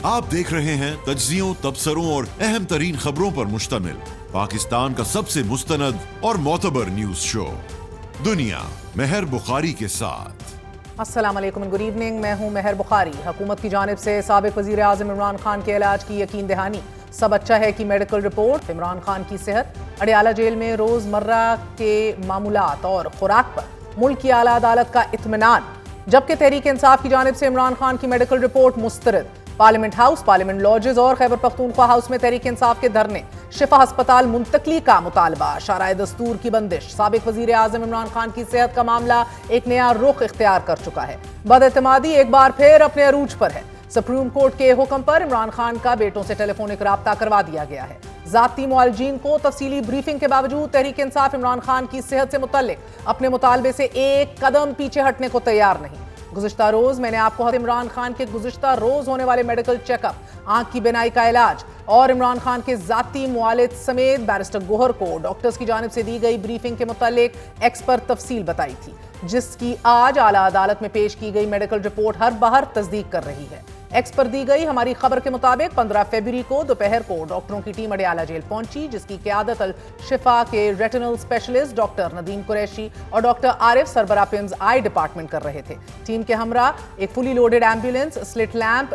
आप देख रहे हैं तज्जियों, तबसरों और अहम तरीन खबरों पर मुश्तमिल पाकिस्तान का सबसे मुस्तनद और मोतबर न्यूज शो दुनिया महर बुखारी के साथ। अस्सलाम वालेकुम, गुड इवनिंग। मैं हूं महर बुखारी। हुकूमत की जानिब से साबिक वजीर आज़म इमरान खान के इलाज की यकीन दहानी। सब अच्छा है कि मेडिकल रिपोर्ट। इमरान खान की सेहत। अडयाला जेल में रोजमर्रा के मामूलात और खुराक पर मुल्क की आला अदालत का इत्मीनान, जबकि तहरीक इंसाफ की जानिब से इमरान खान की मेडिकल रिपोर्ट मुस्तरद। पार्लियामेंट हाउस, पार्लियामेंट लॉजेस और खैबर पख्तूनख्वा हाउस में तहरीक इंसाफ के धरने। शिफा अस्पताल मुंतकली का मुतालबा। शाराए दस्तूर की बंदिश। साबिक वजीर आज़म इमरान खान की सेहत का मामला एक नया रुख इख्तियार कर चुका है। बदएतमादी एक बार फिर अपने अरूज पर है। सुप्रीम कोर्ट के हुक्म पर इमरान खान का बेटों से टेलीफोनिक राब्ता करवा दिया गया है। जाती मुआलजीन को तफसीली ब्रीफिंग के बावजूद तहरीक इंसाफ इमरान खान की सेहत से मुतल्लिक अपने मुतालबे से एक कदम पीछे हटने को तैयार नहीं। गुज़िश्ता रोज मैंने आपको इमरान खान के गुज़िश्ता रोज होने वाले मेडिकल चेकअप, आंख की बिनाई का इलाज और इमरान खान के जाती मुआलिज समेत बैरिस्टर गोहर को डॉक्टर्स की जानिब से दी गई ब्रीफिंग के मुतालिक एक्स पर तफसील बताई थी, जिसकी आज आला अदालत में पेश की गई मेडिकल रिपोर्ट हर बहर तस्दीक कर रही है। एक्स पर दी गई हमारी खबर के मुताबिक 15 फरवरी को दोपहर को डॉक्टरों की टीम अडयाला जेल पहुंची, जिसकी क़यादत अल शिफा के retinal specialist doctor Nadeem Qureshi और डॉक्टर आरिफ सरबरा पिम्स आई डिपार्टमेंट कर रहे थे। टीम के हमरा एक fully loaded ambulance, slit lamp,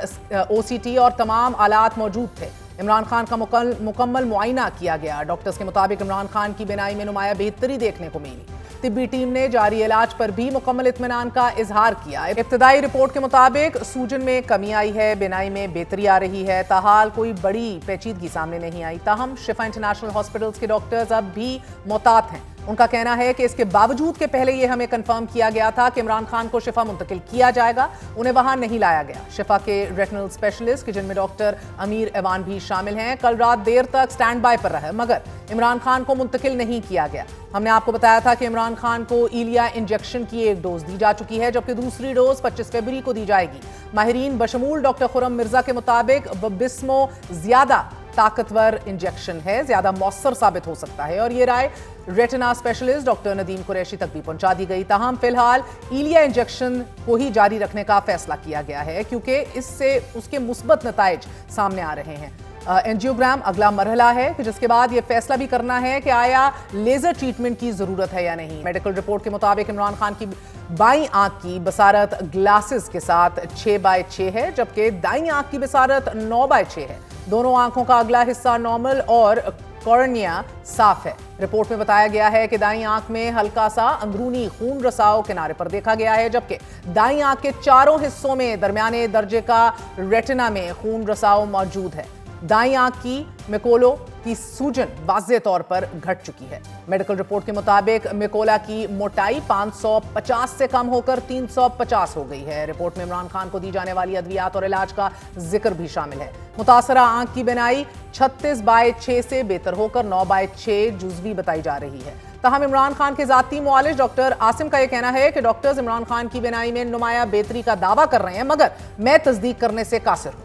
OCT और तमाम आलात मौजूद थे। इमरान खान का मुकम्मल मुआयना किया गया। डॉक्टर्स के मुताबिक इमरान खान की बिनाई में नुमाया बेहतरी देखने को मिली। तिब्बी टीम ने जारी इलाज पर भी मुकम्मल इत्मीनान का इजहार किया। इब्तदाई रिपोर्ट के मुताबिक सूजन में कमी आई है, बिनाई में बेहतरी आ रही है। ताहाल कोई बड़ी पेचीदगी सामने नहीं आई। ताहम शिफा इंटरनेशनल हॉस्पिटल्स के डॉक्टर्स अब भी मोहतात हैं। उनका कहना है कि इसके बावजूद के पहले यह हमें कंफर्म किया गया था कि इमरान खान को शिफा मुंतकिल किया जाएगा, उन्हें वहां नहीं लाया गया। शिफा के रेटिनल स्पेशलिस्ट, जिनमें डॉक्टर अमीर एवान भी शामिल हैं, कल रात देर तक स्टैंड बाय पर रहे, मगर इमरान खान को मुंतकिल नहीं किया गया। हमने आपको बताया था कि इमरान खान को इलिया इंजेक्शन की एक डोज दी जा चुकी है, जबकि दूसरी डोज 25 फरवरी को दी जाएगी। माहिरीन बशमूल डॉक्टर खुरम मिर्जा के मुताबिक बिस्मो ज्यादा ताकतवर इंजेक्शन है, ज्यादा मौसर साबित हो सकता है, और ये राय retina specialist doctor Nadeem Qureshi तक भी पहुंचा दी गई। ताहम फिलहाल इलिया इंजेक्शन को ही जारी रखने का फैसला किया गया है, क्योंकि इससे उसके मुस्बत नताइज सामने आ रहे हैं। एंजियोग्राम अगला मरहला है कि जिसके बाद यह फैसला भी करना है कि आया लेजर ट्रीटमेंट की जरूरत है या नहीं। मेडिकल रिपोर्ट के मुताबिक इमरान खान की बाईं आंख की बसारत ग्लासेस के साथ 6/6 है, जबकि दाईं आंख की बसारत 9/6 है। दोनों आंखों का अगला हिस्सा नॉर्मल और कॉर्निया साफ है। रिपोर्ट में बताया गया है कि दाईं आंख में हल्का सा अंदरूनी खून रसाव किनारे पर देखा गया है, जबकि दाईं आंख के चारों हिस्सों में दरमियाने दर्जे का रेटिना में खून रसाव मौजूद है। दाईं आंख की मेकोलो की सूजन वाज़ेह तौर पर घट चुकी है। मेडिकल रिपोर्ट के मुताबिक मेकोला की मोटाई 550 से कम होकर 350 हो गई है। रिपोर्ट में इमरान खान को दी जाने वाली अद्वियात और इलाज का जिक्र भी शामिल है। मुतासरा आंख की बिनाई 36/6 से बेहतर होकर 9/6 जुज़वी बताई जा रही है। तहम इमरान खान के जाती मुआलिज डॉक्टर आसिम का यह कहना है कि डॉक्टर्स इमरान खान की बिनाई में नुमाया बेहतरी का दावा कर रहे हैं, मगर मैं तस्दीक करने से कासिर हूं।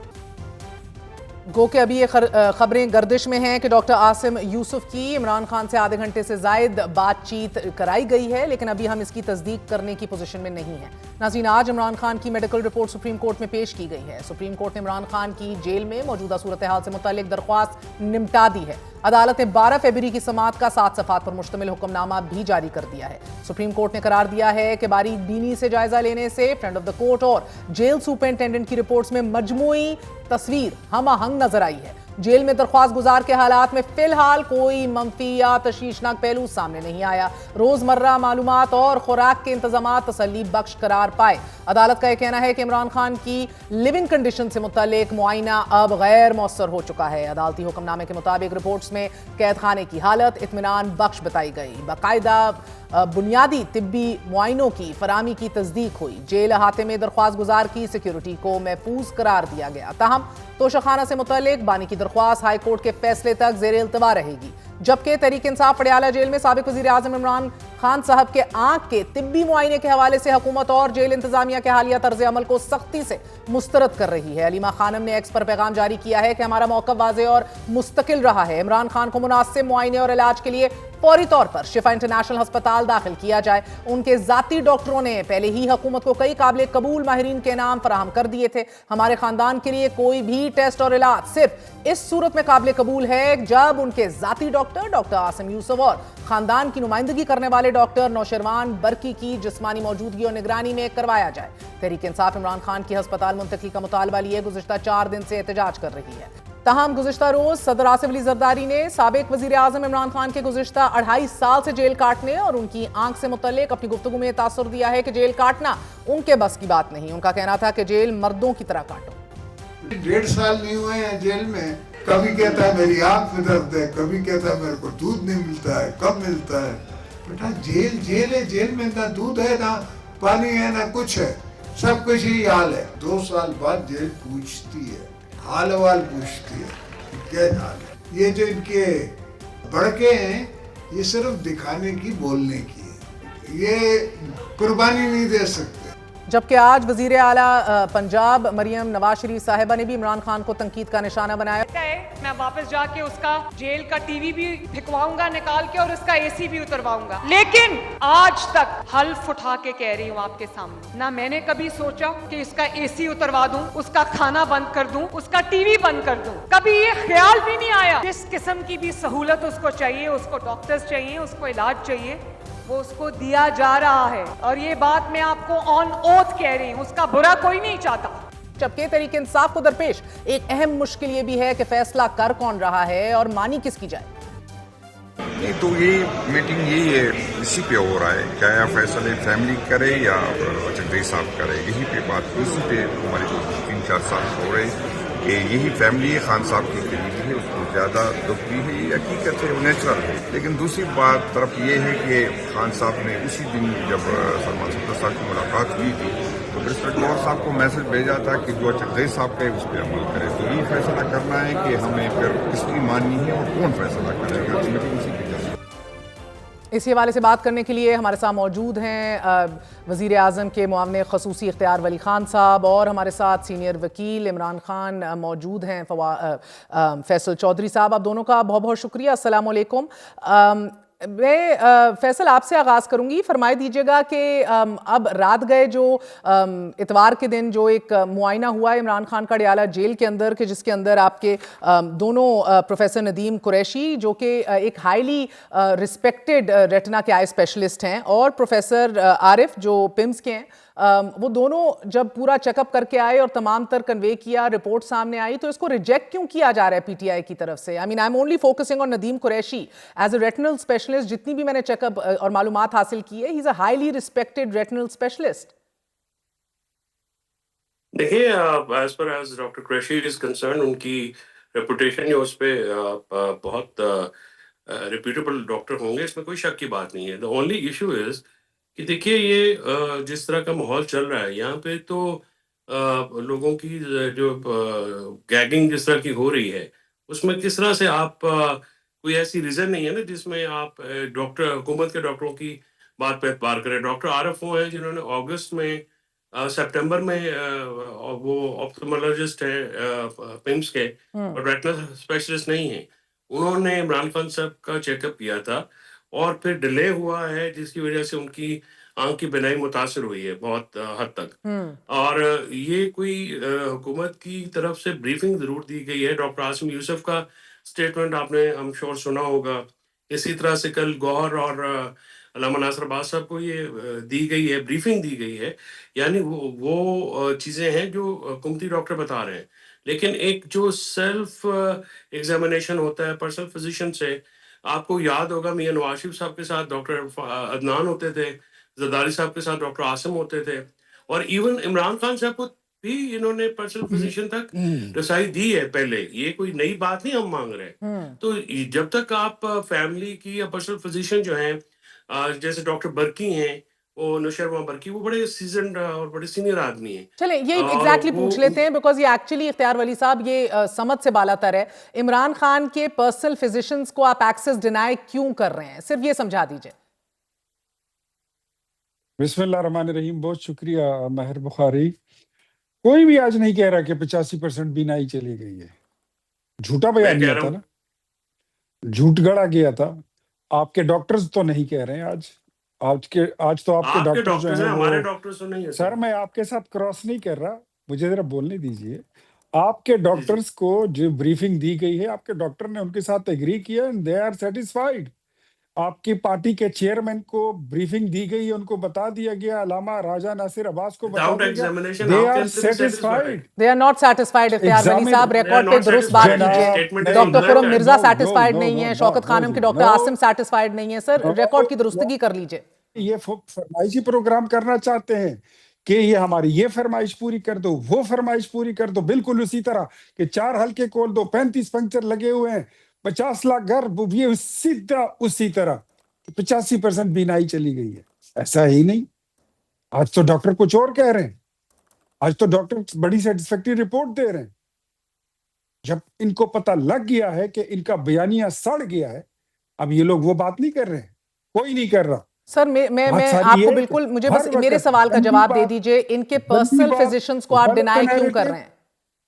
गो के अभी ये खबरें गर्दिश में हैं कि डॉक्टर आसिम यूसुफ की इमरान खान से आधे घंटे से जायद बातचीत कराई गई है, लेकिन अभी हम इसकी तस्दीक करने की पोजीशन में नहीं है। नाज़रीन, आज इमरान खान की मेडिकल रिपोर्ट सुप्रीम कोर्ट में पेश की गई है। सुप्रीम कोर्ट ने इमरान खान की जेल में मौजूदा सूरत हाल से मुतालिक दरख्वास्त निपटा दी है। अदालत ने 12 फरवरी की समाअत का 7 सफ़ात पर मुश्तमिल हुक्मनामा भी जारी कर दिया है। सुप्रीम कोर्ट ने करार दिया है कि बारीक बीनी से जायजा लेने से फ्रेंड ऑफ द कोर्ट और जेल सुपरिटेंडेंट की रिपोर्ट्स में मजमूई तस्वीर हम आहंग नजर आई है। जेल में दरख्वास्त गुजार के हालात में फिलहाल कोई मंफी या तशवीशनाक पहलू सामने नहीं आया। रोजमर्रा मालूमात और खुराक के इंतजाम तसल्ली बख्श करार पाए। अदालत का यह कहना है कि इमरान खान की लिविंग कंडीशन से मुतालिक मुआयना अब गैर मौसर हो चुका है। अदालती हुक्मनामे के मुताबिक रिपोर्ट्स में कैद खाने की हालत इत्मीनान बख्श बताई गई। बाकायदा बुनियादी तिब्बी मुआइनों की फरामी की तस्दीक हुई। जेल अहाते में दरख्वास्त गुजार की सिक्योरिटी को महफूज करार दिया गया। ताहम तोशाखाना से मुतालिक बानी की दरख्वास्त हाई कोर्ट के फैसले तक जेर इल्तवा रहेगी, जबकि तहरीक इंसाफ अडयाला जेल में साबिक वजीर आज़म इमरान खान साहब के आंख के तिब्बी मुआयने के हवाले से हुकूमत और जेल इंतजामिया के हालिया तर्ज अमल को सख्ती से मुस्तरद कर रही है। अलीमा खानम ने एक्स पर पैगाम जारी किया है कि हमारा मौक़िफ़ वाज़ेह और मुस्तकिल रहा है। इमरान खान को मुनासिब मुआयने और इलाज के लिए फौरी तौर पर शिफा इंटरनेशनल अस्पताल दाखिल किया जाए। उनके जाती डॉक्टरों ने पहले ही हुकूमत को कई काबिल कबूल माहिरीन के नाम फराहम कर दिए थे। हमारे खानदान के लिए कोई भी टेस्ट और इलाज सिर्फ इस सूरत में काबिल कबूल है जब उनके जाती डॉक्टर आसिम यूसुफ और खानदान की नुमाइंदगी करने वाले डॉक्टर नौशरवान बरकी की जिस्मानी मौजूदगी और निगरानी में करवाया जाए। तहरीक इंसाफ इमरान खान की अस्पताल मुंतकली का मुतालबा लिए गुज़िश्ता 4 दिन से एहतजाज कर रही है। तहम गुज़िश्ता रोज सदर आसिफ अली जरदारी ने साबिक वज़ीर आज़म इमरान खान के गुज़िश्ता 2.5 साल से जेल काटने और उनकी आंख से मुतल्लिक अपनी गुफ्तगू में तासुर दिया है कि जेल काटना उनके बस की बात नहीं। उनका कहना था कि जेल मर्दों की तरह काटो। 1.5 साल नहीं हुए हैं जेल में। कभी कहता है मेरी आंख में दर्द है, कभी कहता है मेरे को दूध नहीं मिलता है, कब मिलता है। बेटा जेल है, जेल में ना दूध है, ना पानी है, ना कुछ है, सब कुछ ही हाल है। 2 साल बाद जेल पूछती है, हाल वाल पूछती है, क्या हाल है। ये जो इनके बड़के हैं ये सिर्फ दिखाने की, बोलने की है, ये कुर्बानी नहीं दे सकते। जबकि आज वजीर आला पंजाब मरियम नवाज शरीफ साहिबा ने भी इमरान खान को तंकीद का निशाना बनाया। मैं वापस जाके उसका जेल का टीवी भी फिकवाऊंगा निकाल के और उसका एसी भी उतरवाऊंगा, लेकिन आज तक हल्फ उठा के कह रही हूँ आपके सामने, ना मैंने कभी सोचा कि इसका एसी उतरवा दूं, उसका खाना बंद कर दूं, उसका टीवी बंद कर दूं। कभी ये ख्याल भी नहीं आया। जिस किस्म की भी सहूलत उसको चाहिए, उसको डॉक्टर्स चाहिए, उसको इलाज चाहिए, वो उसको दिया जा रहा है। और ये बात मैं आपको ऑन ओथ कह रही हूँ, उसका बुरा कोई नहीं चाहता। जबकि तहरीक इंसाफ को दरपेश एक अहम मुश्किल ये भी है कि फैसला कर कौन रहा है और मानी किसकी जाए। नहीं तो ये मीटिंग यही है, इसी पे हो रहा है, क्या या फैसले फैमिली करे या चौधरी साहब करे, यही पे बात, इसी पे हमारे 3-4 साल हो रहे कि यही फैमिली है, खान साहब की करीबी है, उसको ज़्यादा दुख भी है, ये हकीकत है, वो नेचुरल है। लेकिन दूसरी बात तरफ ये है कि खान साहब ने उसी दिन जब सलमान सुल्तान साहब की मुलाकात हुई थी तो बैरिस्टर गौहर साहब को मैसेज भेजा था कि जो चौधरी साहब का है उस पर अमल करें। तो ये फैसला करना है कि हमें फिर किसकी माननी है और कौन फैसला करेगा, मीटिंग इसी पे चल। इसी हवाले से बात करने के लिए हमारे साथ मौजूद हैं वज़ीर आज़म के मुआवने ख़ुसूसी इख्तियार वली खान साहब और हमारे साथ सीनियर वकील इमरान खान मौजूद हैं फैसल चौधरी साहब। आप दोनों का बहुत बहुत शुक्रिया। अस्सलाम वालेकुम। मैं फैसल आपसे आगाज़ करूंगी। फरमाई दीजिएगा कि अब रात गए जो इतवार के दिन जो एक मुआयना हुआ है इमरान खान का अडयाला जेल के अंदर के जिसके अंदर आपके दोनों प्रोफेसर नदीम कुरैशी जो कि एक हाईली रिस्पेक्टेड रेटिना के आई स्पेशलिस्ट हैं और प्रोफेसर आरिफ जो पिम्स के हैं, वो दोनों जब पूरा चेकअप करके आए और तमाम तर कन्वे किया, रिपोर्ट सामने आई, तो इसको रिजेक्ट क्यों किया जा रहा है पीटीआई की तरफ से? I mean I am only focusing on Nadeem Qureshi as a retinal specialist. जितनी भी मैंने चेकअप और मालूमात हासिल की है, he is a highly respected retinal specialist. देखिए, as far as doctor Qureshi is concern, उनकी रेपुटेशन उस पर बहुत रिप्यूटेबल डॉक्टर होंगे, इसमें कोई शक की बात नहीं है। द ओनली इशू इज कि देखिए ये जिस तरह का माहौल चल रहा है यहाँ पे, तो लोगों की जो गैगिंग जिस तरह की हो रही है उसमें किस तरह से आप कोई ऐसी रीज़न नहीं है ना जिसमें आप डॉक्टर हुकूमत के डॉक्टरों की बात पे एतबार करें। डॉक्टर आरिफ वो हैं जिन्होंने अगस्त में सितंबर में वो ऑप्थेल्मोलॉजिस्ट है पिम्स के और रेटिना स्पेशलिस्ट नहीं है। उन्होंने इमरान खान साहब का चेकअप किया था और फिर डिले हुआ है जिसकी वजह से उनकी आंख की बिनाई मुतासर हुई है बहुत हद तक। और ये कोई हुकूमत की तरफ से ब्रीफिंग जरूर दी गई है। डॉक्टर आसिम यूसुफ का स्टेटमेंट आपने हम श्योर सुना होगा। इसी तरह से कल गौहर और अल्लामा नासिर अब्बास साहब को ये दी गई है, ब्रीफिंग दी गई है। यानी वो चीज़ें हैं जो हुकूमती डॉक्टर बता रहे हैं। लेकिन एक जो सेल्फ एग्जामिनेशन होता है पर्सनल फिजिशियन से, आपको याद होगा मियां नवाज शरीफ साहब के साथ डॉक्टर अदनान होते थे, जरदारी साहब के साथ डॉक्टर आसिम होते थे, और इवन इमरान खान साहब को भी इन्होंने पर्सनल फिजिशियन तक रसाई दी है पहले। ये कोई नई बात नहीं हम मांग रहे। तो जब तक आप फैमिली की या पर्सनल फिजिशियन जो हैं, जैसे डॉक्टर बरकी हैं, वो नौशरवां बरकी, वो बड़े सीजन्ड और बड़े सीनियर आदमी हैं। चले ये एग्जैक्टली पूछ लेते हैं बिकॉज ये एक्चुअली इख्तियार वली साहब ये समझ से बालातर है। इमरान खान के पर्सनल फिजिशियंस को आप एक्सेस डिनाई क्यों कर रहे हैं, सिर्फ ये समझा दीजिए। बिस्मिल्लाहिर्रहमानिर्रहीम। बहुत शुक्रिया महर बुखारी। कोई भी आज नहीं कह रहा कि 85% बीनाई चली गई है। झूठा बयान दिया था ना, झूठ गढ़ा गया था। आपके डॉक्टर्स तो नहीं कह रहे हैं आज तो आपके आपके डॉक्टर जो डॉक्टर्स हैं हैं, हमारे वो, डॉक्टर्स तो नहीं है सर सर। मैं आपके साथ क्रॉस नहीं कर रहा, मुझे जरा बोलने दीजिए। आपके जी जी। डॉक्टर्स को जो ब्रीफिंग दी गई है, आपके डॉक्टर ने उनके साथ एग्री किया एंड दे आर सेटिस्फाइड। आपकी पार्टी के चेयरमैन को ब्रीफिंग दी गई, उनको बता दिया गया, अलामा राजा नासिर अब्बास को बता विदाउट दिया गया, examination they how are can they be satisfied? Satisfied. They are not satisfied इफ्तियार वली एग्जामिन साहब, दे आर रिकॉर्ड पे नॉट दुरुस्त बात सेटिस्फाइड, कीजिए। Statement is on doctor Khurram record. Mirza no satisfied नहीं है, शौकत खानम के डॉक्टर नो आसिम सेटिस्फाइड नहीं है। सर रिकॉर्ड की दुरुस्तगी कर लीजिए। ये फरमाइशी प्रोग्राम करना चाहते हैं कि ये हमारी ये फरमाइश पूरी कर दो, वो फरमाइश पूरी कर दो, बिल्कुल उसी तरह कि 4 हल्के खोल दो, 35 पंक्चर लगे हुए हैं, 50 लाख घर, वो ये उसी तरह 85% बीनाई चली गई है। ऐसा ही नहीं, आज तो डॉक्टर कुछ और कह रहे हैं, आज तो डॉक्टर बड़ी सेटिस्फैक्टरी रिपोर्ट दे रहे हैं। जब इनको पता लग गया है कि इनका बयानिया सड़ गया है, अब ये लोग वो बात नहीं कर रहे हैं, कोई नहीं कर रहा। सर मैं बात सारी आपको ये बिल्कुल, मुझे बस हर मेरे वक्त सवाल का गंदी जवाब दे बात, दीजिए। इनके गंदी पर्सनल बात, फिजिशियंस को आप गलत डिनाई क्यों कर नैरेटिव, रहे हैं?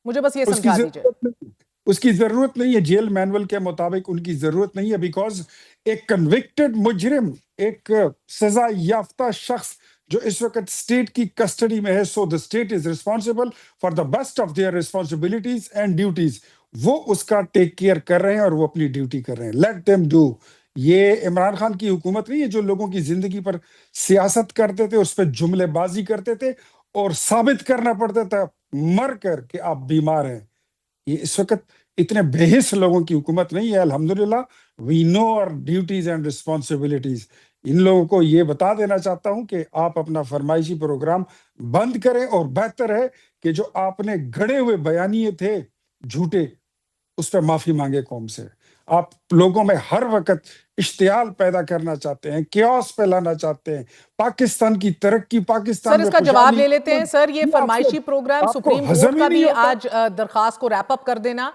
मुझे बस ये उसकी समझा दीजिए। जरूरत नहीं, उसकी जरूरत नहीं है। जेल मैनुअल के मुताबिक उनकी जरूरत नहीं है, बिकॉज एक कन्विक्टेड मुजरिम, एक सजा याफ्ता शख्स जो इस वक्त स्टेट की कस्टडी में है, so the state is responsible for the best of their responsibilities and duties. वो उसका टेक केयर कर रहे हैं और वो अपनी ड्यूटी कर रहे हैं, लेट देम डू। ये इमरान खान की हुकूमत नहीं है जो लोगों की जिंदगी पर सियासत करते थे, उस पर जुमलेबाजी करते थे और साबित करना पड़ता था मर कर कि आप बीमार हैं। ये इस वक्त इतने बेहिस लोगों की हुकूमत नहीं है, अल्हम्दुलिल्लाह। We know our duties and responsibilities. इन लोगों को ये बता देना चाहता हूं कि आप अपना फरमाइशी प्रोग्राम बंद करें, और बेहतर है कि जो आपने गढ़े हुए बयानिए थे झूठे, उस पर माफी मांगे कौम से। आप लोगों में हर वक्त इश्तियाल पैदा करना चाहते हैं, क्योस फैलाना चाहते हैं, पाकिस्तान की तरक्की, पाकिस्तान सर में इसका जवाब खुशहाली, ले लेते हैं। सर ये फरमाइशी प्रोग्राम आपको सुप्रीम कोर्ट हजम ही का नहीं भी होता। आज दरखास्त को रैप अप कर देना।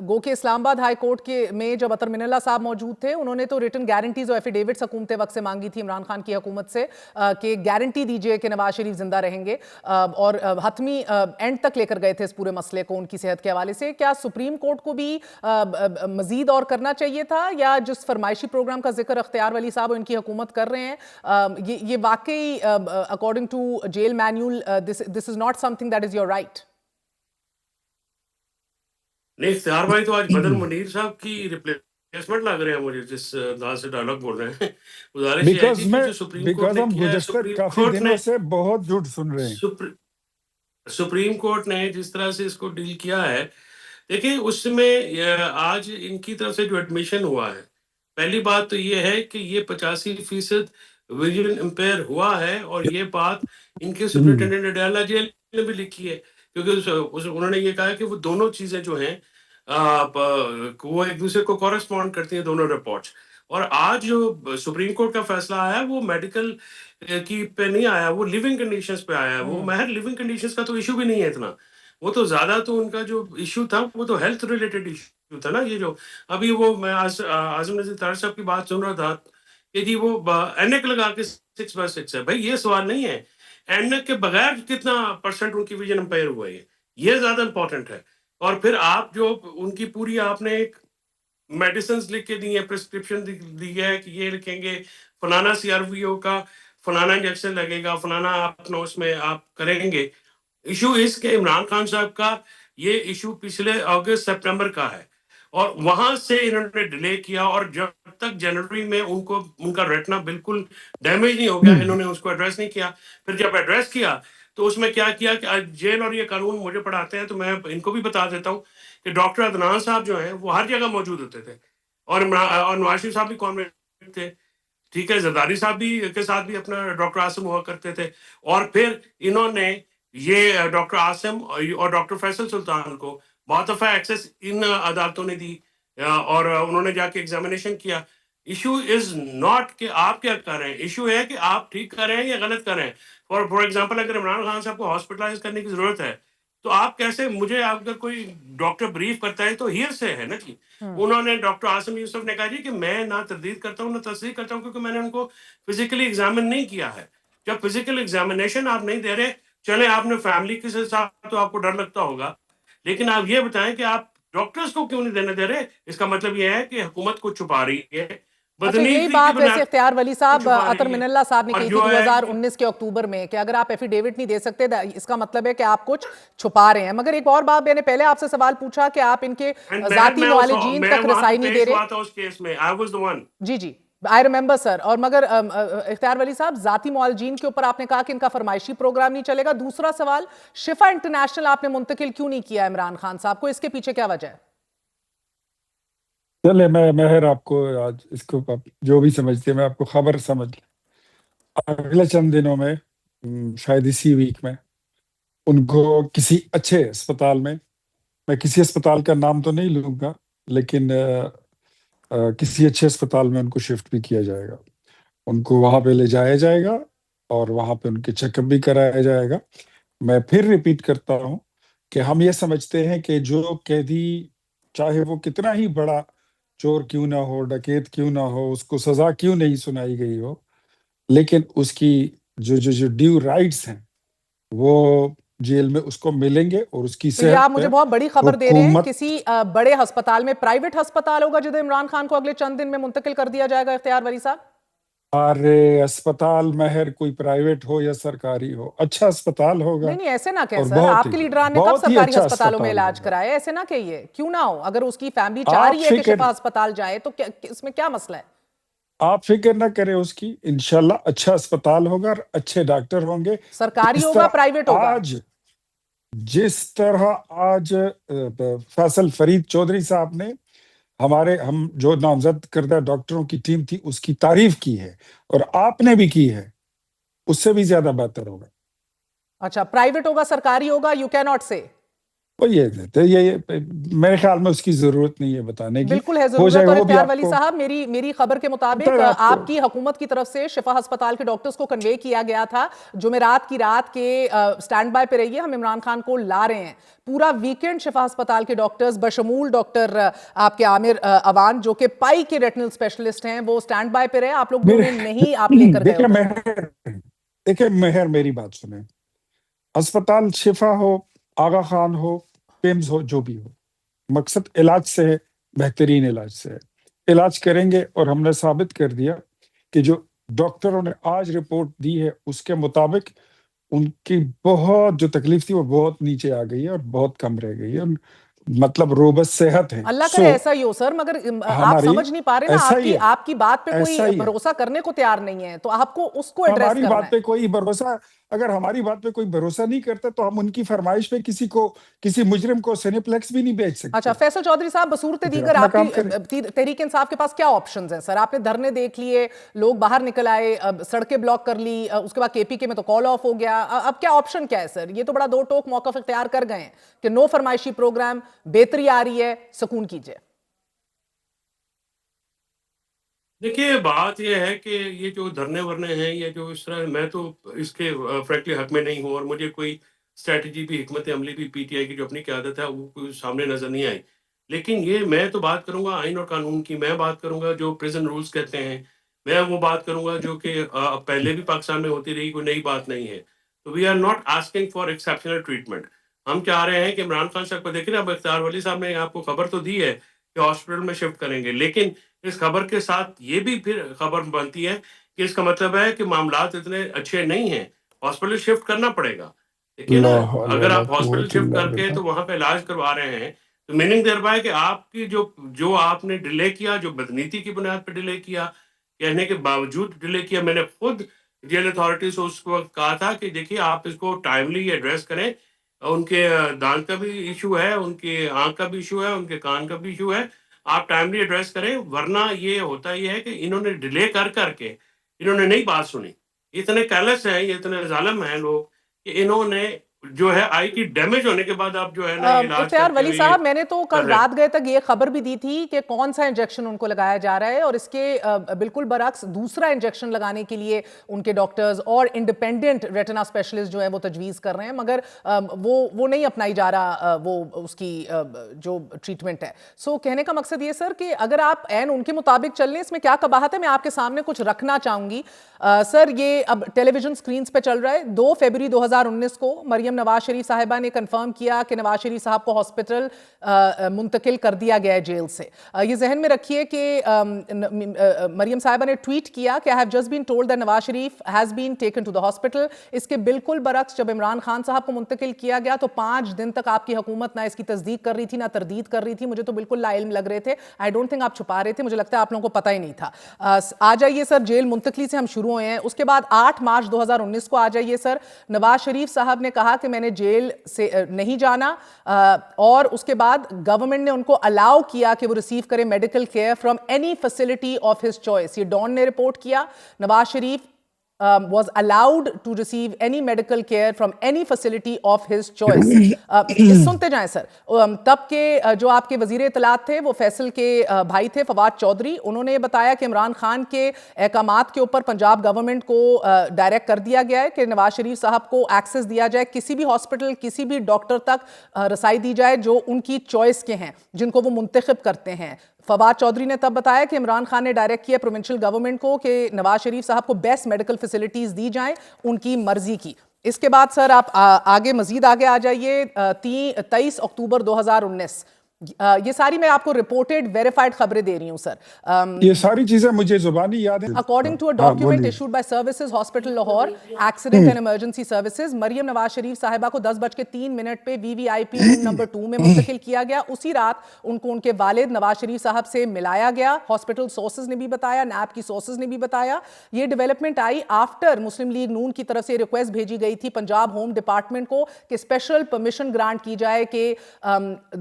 गो के इस्लामाबाद हाई कोर्ट के में जब अतर मिनल्ला साहब मौजूद थे, उन्होंने तो रिटन गारंटीज और एफिडेविट्स हुकूमत वक्त से मांगी थी इमरान खान की हुकूमत से कि गारंटी दीजिए कि नवाज शरीफ जिंदा रहेंगे, और हतमी एंड तक लेकर गए थे इस पूरे मसले को उनकी सेहत के हवाले से। क्या सुप्रीम कोर्ट को भी मजीद और करना चाहिए था, या जिस फरमाइशी प्रोग्राम का जिक्र अख्तियार वली साहब इनकी हुकूमत कर रहे हैं, ये वाकई according to jail manual, this is not something that is your right? नहीं, इख्तियार भाई तो आज बदर मुनीर साहब की रिप्लेसमेंट लग रहे हैं मुझे, जिस अंदाज से डायलॉग बोल रहे हैं। गुजारिश ये है कि जो सुप्रीम कोर्ट ने हम किया है, गुज़श्ता सुप्रीम काफी कोर्ट दिनों ने से बहुत झूठ सुन रहे हैं। सुप्रीम कोर्ट ने जिस तरह से इसको डील किया है, देखिए उसमें आज इनकी तरफ से जो एडमिशन हुआ है, पहली बात तो ये है कि ये 85% विजन इम्पेयर हुआ है, और ये बात इनके सुप्रिंटेंडेंट अडयाला जेल ने भी लिखी है, क्योंकि उन्होंने ये कहा कि वो दोनों चीजें जो हैं वो एक दूसरे को कॉरेस्पॉन्ड करती हैं, दोनों रिपोर्ट्स। और आज जो सुप्रीम कोर्ट का फैसला आया वो मेडिकल की पे नहीं आया, वो लिविंग कंडीशंस पे आया। वो महज लिविंग कंडीशंस का तो इशू भी नहीं है इतना, वो तो ज्यादा तो उनका जो इशू था वो तो हेल्थ रिलेटेड इशू था ना। ये जो अभी वो मैं आजम नजीर तारड़ साहब की बात सुन रहा था कि जी वो एनएक लगा के 6/6 है। भाई ये सवाल नहीं है एनएक के बगैर कितना परसेंट उनकी विजन अंपायर हुआ है, ये ज्यादा इंपॉर्टेंट है। और फिर आप जो उनकी पूरी आपने एक मेडिसिन लिख के दी है, प्रिस्क्रिप्शन दी है कि ये लिखेंगे फलाना सीआरवीओ का फलाना इंजेक्शन लगेगा, फलाना अपना उसमें आप करेंगे। इशू इसके इमरान खान साहब का ये इशू पिछले अगस्त सितंबर का है, और वहां से इन्होंने डिले किया, और जब तक जनवरी में उनको उनका रेटिना बिल्कुल डैमेज नहीं हो गया, इन्होंने उसको एड्रेस नहीं किया। फिर जब एड्रेस किया तो उसमें क्या किया कि जेल और ये कानून मुझे पढ़ाते हैं तो मैं इनको भी बता देता हूँ कि डॉक्टर अदनान साहब जो हैं वो हर जगह मौजूद होते थे, और नवाज शरीफ साहब भी कॉन्वेंट थे, ठीक है, जरदारी साहब भी के साथ भी अपना डॉक्टर आसिम हुआ करते थे। और फिर इन्होंने ये डॉक्टर आसिम और डॉक्टर फैसल सुल्तान को बहुत दफा एक्सेस इन अदालतों ने दी, और उन्होंने जाके एग्जामिनेशन किया। इशू इज नॉट कि आप क्या कर रहे हैं, इशू है कि आप ठीक कर रहे हैं या गलत कर रहे हैं। फॉर एग्जाम्पल अगर इमरान खान साहब को हॉस्पिटलाइज करने की जरूरत है तो आप कैसे, मुझे अगर कोई डॉक्टर ब्रीफ करता है तो हियर से है ना जी। उन्होंने डॉक्टर आसिम यूसुफ ने कहा जी कि मैं ना तरदीद करता हूँ ना तस्दीक करता हूँ, क्योंकि मैंने उनको फिजिकली एग्जामिन नहीं किया है। जब फिजिकल एग्जामिनेशन आप नहीं दे रहे, चले आपने फैमिली के साथ तो आपको डर लगता होगा, लेकिन आप ये बताएं कि आप डॉक्टर्स को क्यों नहीं देने दे रहे। इसका मतलब ये है कि हुकूमत को छुपा रही है, अच्छा, यही बदनीति की बात वैसे बुनियाद इख्तियार वली साहब छुपा रही अतर है। मिनल्ला साहब ने और कही थी जो है 2019 के अक्टूबर में कि अगर आप एफिडेविट नहीं दे सकते इसका मतलब है कि आप कुछ छुपा रहे हैं। मगर एक और बात, मैंने पहले आपसे सवाल पूछा कि आप इनके जाती मुआलिजीन मैं तक वहां रसाई पे नहीं दे पेश रहे। हुआ था उस केस में, आई वाज द वन। जी जी, आई रिमेंबर सर। और मगर इख्तियार वली साहब, जाती मुआलजीन के ऊपर आपने कहा कि इनका फरमाइशी प्रोग्राम नहीं चलेगा। दूसरा सवाल, शिफा इंटरनेशनल आपने मुंतकिल क्यों नहीं किया इमरान खान साहब को, इसके पीछे क्या वजह है? चले, मैं मेहर आपको आज इसको आप जो भी समझते हैं, मैं आपको खबर समझ अगले चंद दिनों में, शायद इसी वीक में, उनको किसी अच्छे अस्पताल में, मैं किसी अस्पताल का नाम तो नहीं लूंगा, लेकिन किसी अच्छे अस्पताल में उनको शिफ्ट भी किया जाएगा। उनको वहां पे ले जाया जाएगा और वहां पे उनके चेकअप भी कराया जाएगा। मैं फिर रिपीट करता हूं कि हम ये समझते हैं कि जो कैदी, चाहे वो कितना ही बड़ा चोर क्यों ना हो, डकैत क्यों ना हो, उसको सजा क्यों नहीं सुनाई गई हो, लेकिन उसकी जो जो जो ड्यू राइट्स हैं वो जेल में उसको मिलेंगे। और उसकी तो ये सेहत आप मुझे पे बहुत बड़ी खबर दे रहे हैं, हुकूमत, किसी बड़े अस्पताल में, प्राइवेट अस्पताल होगा जिधर इमरान खान को अगले चंद दिन में मुंतकिल कर दिया जाएगा, इख्तियार वली साहब? अरे अस्पताल महर कोई प्राइवेट हो या सरकारी हो, अच्छा अस्पताल होगा। नहीं ऐसे ना कहें और सर, आपके लीडरान ने कब बहुत ही सरकारी अच्छा अस्पतालों में अस्पताल इलाज होगा। कराया? ऐसे ना कहिए, क्यों ना हो। अगर उसकी फैमिली चाह आप रही है कि फिक्र शिफा अस्पताल जाए तो क्या, इसमें क्या मसला है? आप फिक्र ना करें उसकी, इंशाल्लाह अच्छा अस्पताल होगा और अच्छे डॉक्टर होंगे। सरकारी इस होगा, प्राइवेट तरह होगा? आज, जिस तरह आज फैसल फरीद चौधरी साहब ने हम जो नामजद करदा डॉक्टरों की टीम थी उसकी तारीफ की है, और आपने भी की है, उससे भी ज्यादा बेहतर होगा। अच्छा, प्राइवेट होगा, सरकारी होगा, यू कैन नॉट से? वो ये मेरे ख्याल में उसकी जरूरत नहीं है बताने की। बिल्कुल है हो जरूरत। जाएगा और वो भी इख्तियार वली आपको साहब, मेरी खबर के पता मुताबिक है आपको। आपकी हुकूमत की तरफ से शिफा अस्पताल के डॉक्टर्स को कन्वे किया गया था, जुमेरात की रात के स्टैंड बाय पे रहिए, हम इमरान खान को ला रहे हैं। पूरा वीकेंड शिफा अस्पताल के डॉक्टर्स बशमूल डॉक्टर आपके आमिर अवान, जो कि पाई के रेटिनल स्पेशलिस्ट हैं, वो स्टैंड बाय पे रहे। आप लोग मेरे नहीं आप लेकर गए देखिए उधर। मेहर, देखिए मेहर, मेरी बात सुने। अस्पताल शिफा हो, आगा खान हो, पिम्स हो, जो भी हो, मकसद इलाज से है, बेहतरीन इलाज से है। इलाज करेंगे। और हमने साबित कर दिया कि जो डॉक्टरों ने आज रिपोर्ट दी है उसके मुताबिक उनकी बहुत जो तकलीफ थी वो बहुत नीचे आ गई है और बहुत कम रह गई है। मतलब रोबस्ट सेहत है। अल्लाह करे ऐसा ही हो सर, मगर आप हमारी, समझ नहीं पा रहे ना, ऐसा ही आपकी है, आपकी बात पे कोई ऐसा ही है। भरोसा करने को तैयार नहीं है, तो आपको उसको एड्रेस हमारी करना बात है। पे कोई भरोसा, अगर हमारी बात पे कोई भरोसा नहीं करता तो हम उनकी फरमाइश पे किसी मुजरिम को सिनेप्लेक्स भी नहीं बेच अच्छा, सकते। फैसल चौधरी साहब, बसूरत तो फिर दीगर अपना काम करें। आपकी तहरीक इंसाफ के पास क्या ऑप्शंस हैं सर? आपने धरने देख लिए, लोग बाहर निकल आए, सड़कें ब्लॉक कर ली, उसके बाद केपीके में तो कॉल ऑफ हो गया। अब क्या ऑप्शन क्या है सर? ये तो बड़ा दो टोक मौका इख्तियार कर गए हैं कि नो फरमाइशी प्रोग्राम, बेहतरी आ रही है, सुकून कीजिए। देखिए, बात ये है कि ये जो धरने वरने हैं, ये जो इस तरह, मैं तो इसके फ्रैंकली हक में नहीं हूँ, और मुझे कोई स्ट्रैटेजी भी, हिकमत अमली भी पीटीआई की जो अपनी क़यादत है वो कोई सामने नज़र नहीं आई। लेकिन ये मैं तो बात करूँगा आइन और कानून की, मैं बात करूँगा जो प्रिज़न रूल्स कहते हैं, मैं वो बात करूँगा जो कि पहले भी पाकिस्तान में होती रही, कोई नई बात नहीं है। तो we are not asking for exceptional treatment. हम चाह रहे हैं कि इमरान खान साहब को, देखिए ना, अब इख्तियार वली साहब ने आपको खबर तो दी है कि हॉस्पिटल में शिफ्ट करेंगे, लेकिन इस खबर के साथ ये भी फिर खबर बनती है कि इसका मतलब है कि मामलात इतने अच्छे नहीं हैं, हॉस्पिटल शिफ्ट करना पड़ेगा। देखिए ना, अल्लाह अगर अल्लाह आप हॉस्पिटल कुव्वत शिफ्ट इल्ला करके बिल्लाह। तो वहां पे इलाज करवा रहे हैं, तो मीनिंग देयर है कि आपकी जो जो आपने डिले किया, जो बदनीति की बुनियाद पर डिले किया, कहने के बावजूद डिले किया। मैंने खुद जेल अथॉरिटी से उस वक्त कहा था कि देखिए आप इसको टाइमली एड्रेस करें, उनके दांत का भी इशू है, उनके आंख का भी इशू है, उनके कान का भी इशू है, आप टाइमली एड्रेस करें, वरना ये होता ही है कि इन्होंने डिले कर करके इन्होंने नहीं बात सुनी। इतने कैलेस हैं, ये इतने जालिम हैं लोग कि इन्होंने जो है आई की डैमेज होने के बाद आप जो है ना ये इलाज इख्तियार करके वली ये साहब, मैंने तो कर कल रहे हैं। रात गए तक ये खबर भी दी थी कि कौन सा इंजेक्शन उनको लगाया जा रहा है, और इसके बिल्कुल बरक्स दूसरा इंजेक्शन लगाने के लिए उनके डॉक्टर्स और इंडिपेंडेंट रेटिना स्पेशलिस्ट जो है वो तजवीज़ कर रहे हैं, मगर वो नहीं अपनाई जा रहा वो उसकी जो ट्रीटमेंट है। सो कहने का मकसद ये सर कि अगर आप एन उनके मुताबिक चल लें, इसमें क्या कबाहत है? मैं आपके सामने कुछ रखना चाहूंगी। सर, ये अब टेलीविजन स्क्रीन पे चल रहा है, 2 फरवरी 2019 को मरियम नवाज शरीफ साहिबा ने कंफर्म किया कि नवाज शरीफ साहब को हॉस्पिटल मुंतकिल कर दिया गया है जेल से। ये जहन में रखिए कि मरियम साहिबा ने ट्वीट किया कि I have just been told that Nawaz Sharif has been taken to the hospital. इसके बिल्कुल बरक्स जब इमरान खान साहब को मुंतकिल किया गया तो 5 दिन तक आपकी हुकूमत ना इसकी तस्दीक कर रही थी ना तरदीद कर रही थी। मुझे तो बिल्कुल लाइल्म लग रहे थे। आई डोंट थिंक आप छुपा रहे थे, मुझे लगता है आप लोगों को पता ही नहीं था। आ जाइए सर, जेल मुंतकली से हम शुरू हुए हैं। उसके बाद 8 मार्च 2019 को आ जाइए सर। नवाज शरीफ साहब ने कहा कि मैंने जेल से नहीं जाना, और उसके बाद गवर्नमेंट ने उनको अलाउ किया कि वो रिसीव करें medical care from any facility of his choice. ये डॉन ने रिपोर्ट किया। Nawaz Sharif was allowed to receive any medical care from any facility of his choice. सुनते जाएं सर। तब के जो आपके वजीर इत्तलात थे वो फैसल के भाई थे फवाद चौधरी। उन्होंने बताया कि इमरान खान के अहकामात के ऊपर पंजाब गवर्नमेंट को डायरेक्ट कर दिया गया है कि नवाज शरीफ साहब को एक्सेस दिया जाए, किसी भी हॉस्पिटल किसी भी डॉक्टर तक रसाई दी जाए जो उनकी चॉइस के हैं, जिनको वो मुंतखब करते हैं। फवाद चौधरी ने तब बताया कि इमरान खान ने डायरेक्ट किया प्रोविंशियल गवर्नमेंट को कि नवाज शरीफ साहब को बेस्ट मेडिकल फैसिलिटीज दी जाएं उनकी मर्जी की। इसके बाद सर आप आगे मजीद आगे आ जाइए। 23 अक्टूबर 2019, ये सारी मैं आपको रिपोर्टेड वेरीफाइड खबरें दे रही हूं सर। ये सारी चीजें मुझे जुबानी याद है। According to a document issued by services hospital Lahore accident and emergency services, Maryam Nawaz Sharif साहिबा को 10:03 पे VVIP रूम नंबर 2 में मुंतकिल किया गया। उसी रात उनको उनके वालिद नवाज शरीफ साहब से मिलाया गया। हॉस्पिटल सोर्सेज ने भी बताया, नैब की सोर्सेज ने भी बताया। ये डेवलपमेंट आई आफ्टर मुस्लिम लीग नून की तरफ से रिक्वेस्ट भेजी गई थी पंजाब होम डिपार्टमेंट को कि स्पेशल परमिशन ग्रांट की जाए कि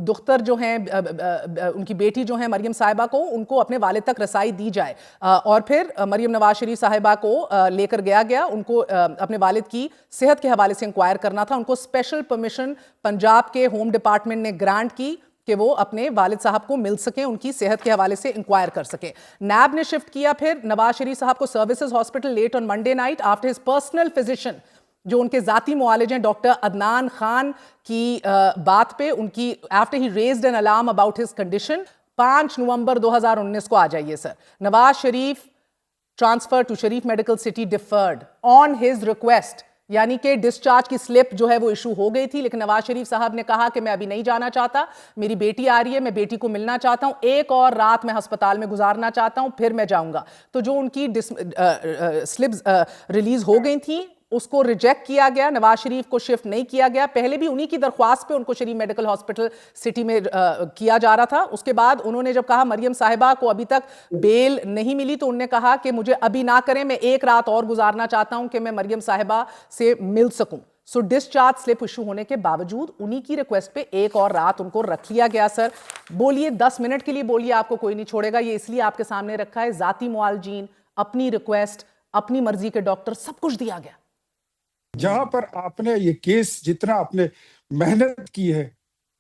दुख्तर जो उनकी बेटी जो है मरियम साहिबा को, उनको अपने वालिद तक रसाई दी जाए। और फिर मरियम नवाज शरीफ साहिबा को लेकर गया उनको अपने वालिद की सेहत के हवाले से इंक्वायर करना था। उनको स्पेशल परमिशन पंजाब के होम डिपार्टमेंट ने ग्रांट की कि वो अपने वालिद साहब को मिल सके, उनकी सेहत के हवाले से इंक्वायर कर सके। नैब ने शिफ्ट किया फिर नवाज शरीफ साहब को services hospital late on Monday night after his personal physician, जो उनके जाती मुआलिज हैं डॉक्टर अदनान खान की बात पे उनकी after he raised an alarm about his condition. 5 नवंबर 2019 को आ जाइए sir. Nawaz Sharif transfer to Sharif medical city deferred on his request, यानी कि डिस्चार्ज की स्लिप जो है वो इशू हो गई थी, लेकिन नवाज शरीफ साहब ने कहा कि मैं अभी नहीं जाना चाहता, मेरी बेटी आ रही है, मैं बेटी को मिलना चाहता हूं, एक और रात मैं अस्पताल में गुजारना चाहता हूं, फिर मैं जाऊंगा। तो जो उनकी स्लिप्स रिलीज हो गई थी उसको रिजेक्ट किया गया। नवाज शरीफ को शिफ्ट नहीं किया गया। पहले भी उन्हीं की दरख्वास्त पे उनको शरीफ मेडिकल हॉस्पिटल सिटी में किया जा रहा था। उसके बाद उन्होंने जब कहा मरियम साहिबा को अभी तक बेल नहीं मिली तो उन्होंने कहा कि मुझे अभी ना करें, मैं एक रात और गुजारना चाहता हूं कि मैं मरियम साहिबा से मिल सकूं। सो डिस्चार्ज स्लिप इशू होने के बावजूद उन्हीं की रिक्वेस्ट पे एक और रात उनको रख लिया गया। सर बोलिए, 10 मिनट के लिए बोलिए, आपको कोई नहीं छोड़ेगा। ये इसलिए आपके सामने रखा है, जाती मुआलजीन, अपनी रिक्वेस्ट, अपनी मर्जी के डॉक्टर, सब कुछ दिया गया। जहां पर आपने ये केस जितना आपने मेहनत की है,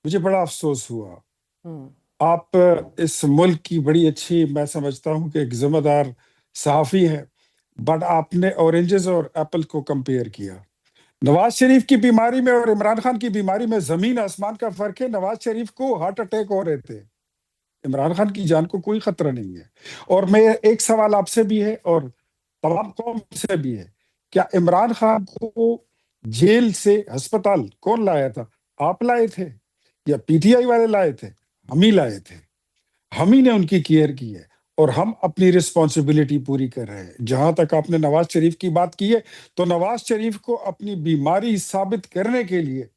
मुझे बड़ा अफसोस हुआ। आप इस मुल्क की बड़ी अच्छी, मैं समझता हूं कि एक जिम्मेदार सहाफी है, बट आपने ऑरेंजेस और एप्पल को कंपेयर किया। नवाज शरीफ की बीमारी में और इमरान खान की बीमारी में जमीन आसमान का फर्क है। नवाज शरीफ को हार्ट अटैक हो रहे थे, इमरान खान की जान को कोई खतरा नहीं है। और मैं एक सवाल आपसे भी है और तमाम कौम से भी है, क्या इमरान खान को जेल से अस्पताल कौन लाया था? आप लाए थे या PTI वाले लाए थे? हम ही लाए थे, हम ही ने उनकी केयर की है और हम अपनी रिस्पॉन्सिबिलिटी पूरी कर रहे हैं। जहां तक आपने नवाज शरीफ की बात की है, तो नवाज शरीफ को अपनी बीमारी साबित करने के लिए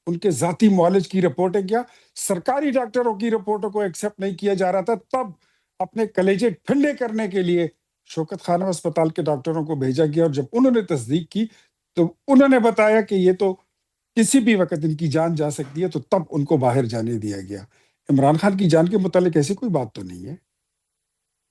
उनके जाती मुआलिज की रिपोर्टें, क्या सरकारी डॉक्टरों की रिपोर्टों को एक्सेप्ट नहीं किया जा रहा था, तब अपने कलेजे ठंडे करने के लिए शौकत खानम अस्पताल के डॉक्टरों को भेजा गया। और जब उन्होंने तस्दीक की तो उन्होंने बताया कि ये तो किसी भी वक्त इनकी जान जा सकती है, तो तब उनको बाहर जाने दिया गया। इमरान खान की जान के मुतालिक ऐसी कोई बात तो नहीं है।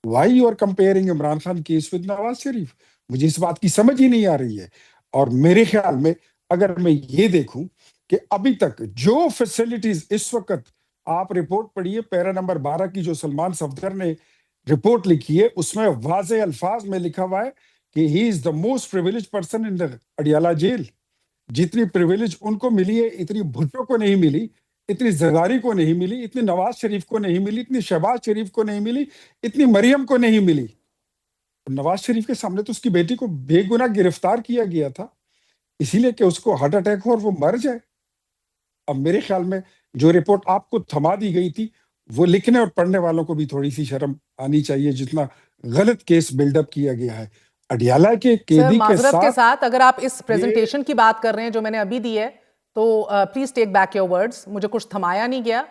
Why you are comparing Imran Khan case with Nawaz Sharif? मुझे इस बात की समझ ही नहीं आ रही है। और मेरे ख्याल में अगर मैं ये देखूं कि अभी तक जो फैसिलिटीज इस वक्त, आप रिपोर्ट पढ़िए पैरा नंबर 12 की जो सलमान सफदर ने रिपोर्ट लिखी है, उसमें वाज़े अल्फाज में लिखा हुआ है कि he is the most privilege person in the Adiala jail. जितनी प्रिविलेज उनको मिली है, इतनी भुट्टो को नहीं मिली, इतनी जरदारी को नहीं मिली, इतनी नवाज शरीफ को नहीं मिली, इतनी शहबाज शरीफ को नहीं मिली, इतनी मरियम को नहीं मिली। नवाज शरीफ के सामने तो उसकी बेटी को बेगुनाह गिरफ्तार किया गया था। इसीलिए कि उसको हार्ट अटैक हो और वो मर जाए। अब मेरे ख्याल में जो रिपोर्ट आपको थमा दी गई थी, वो लिखने और पढ़ने वालों को भी थोड़ी सी शर्म आनी चाहिए, जितना गलत केस बिल्डअप किया गया है अडियाला के सर कैदी के माजरत के साथ। साथ अगर आप इस ये प्रेजेंटेशन की बात कर रहे हैं जो मैंने अभी दी है, तो please take back your words. मुझे कुछ थमाया नहीं गया,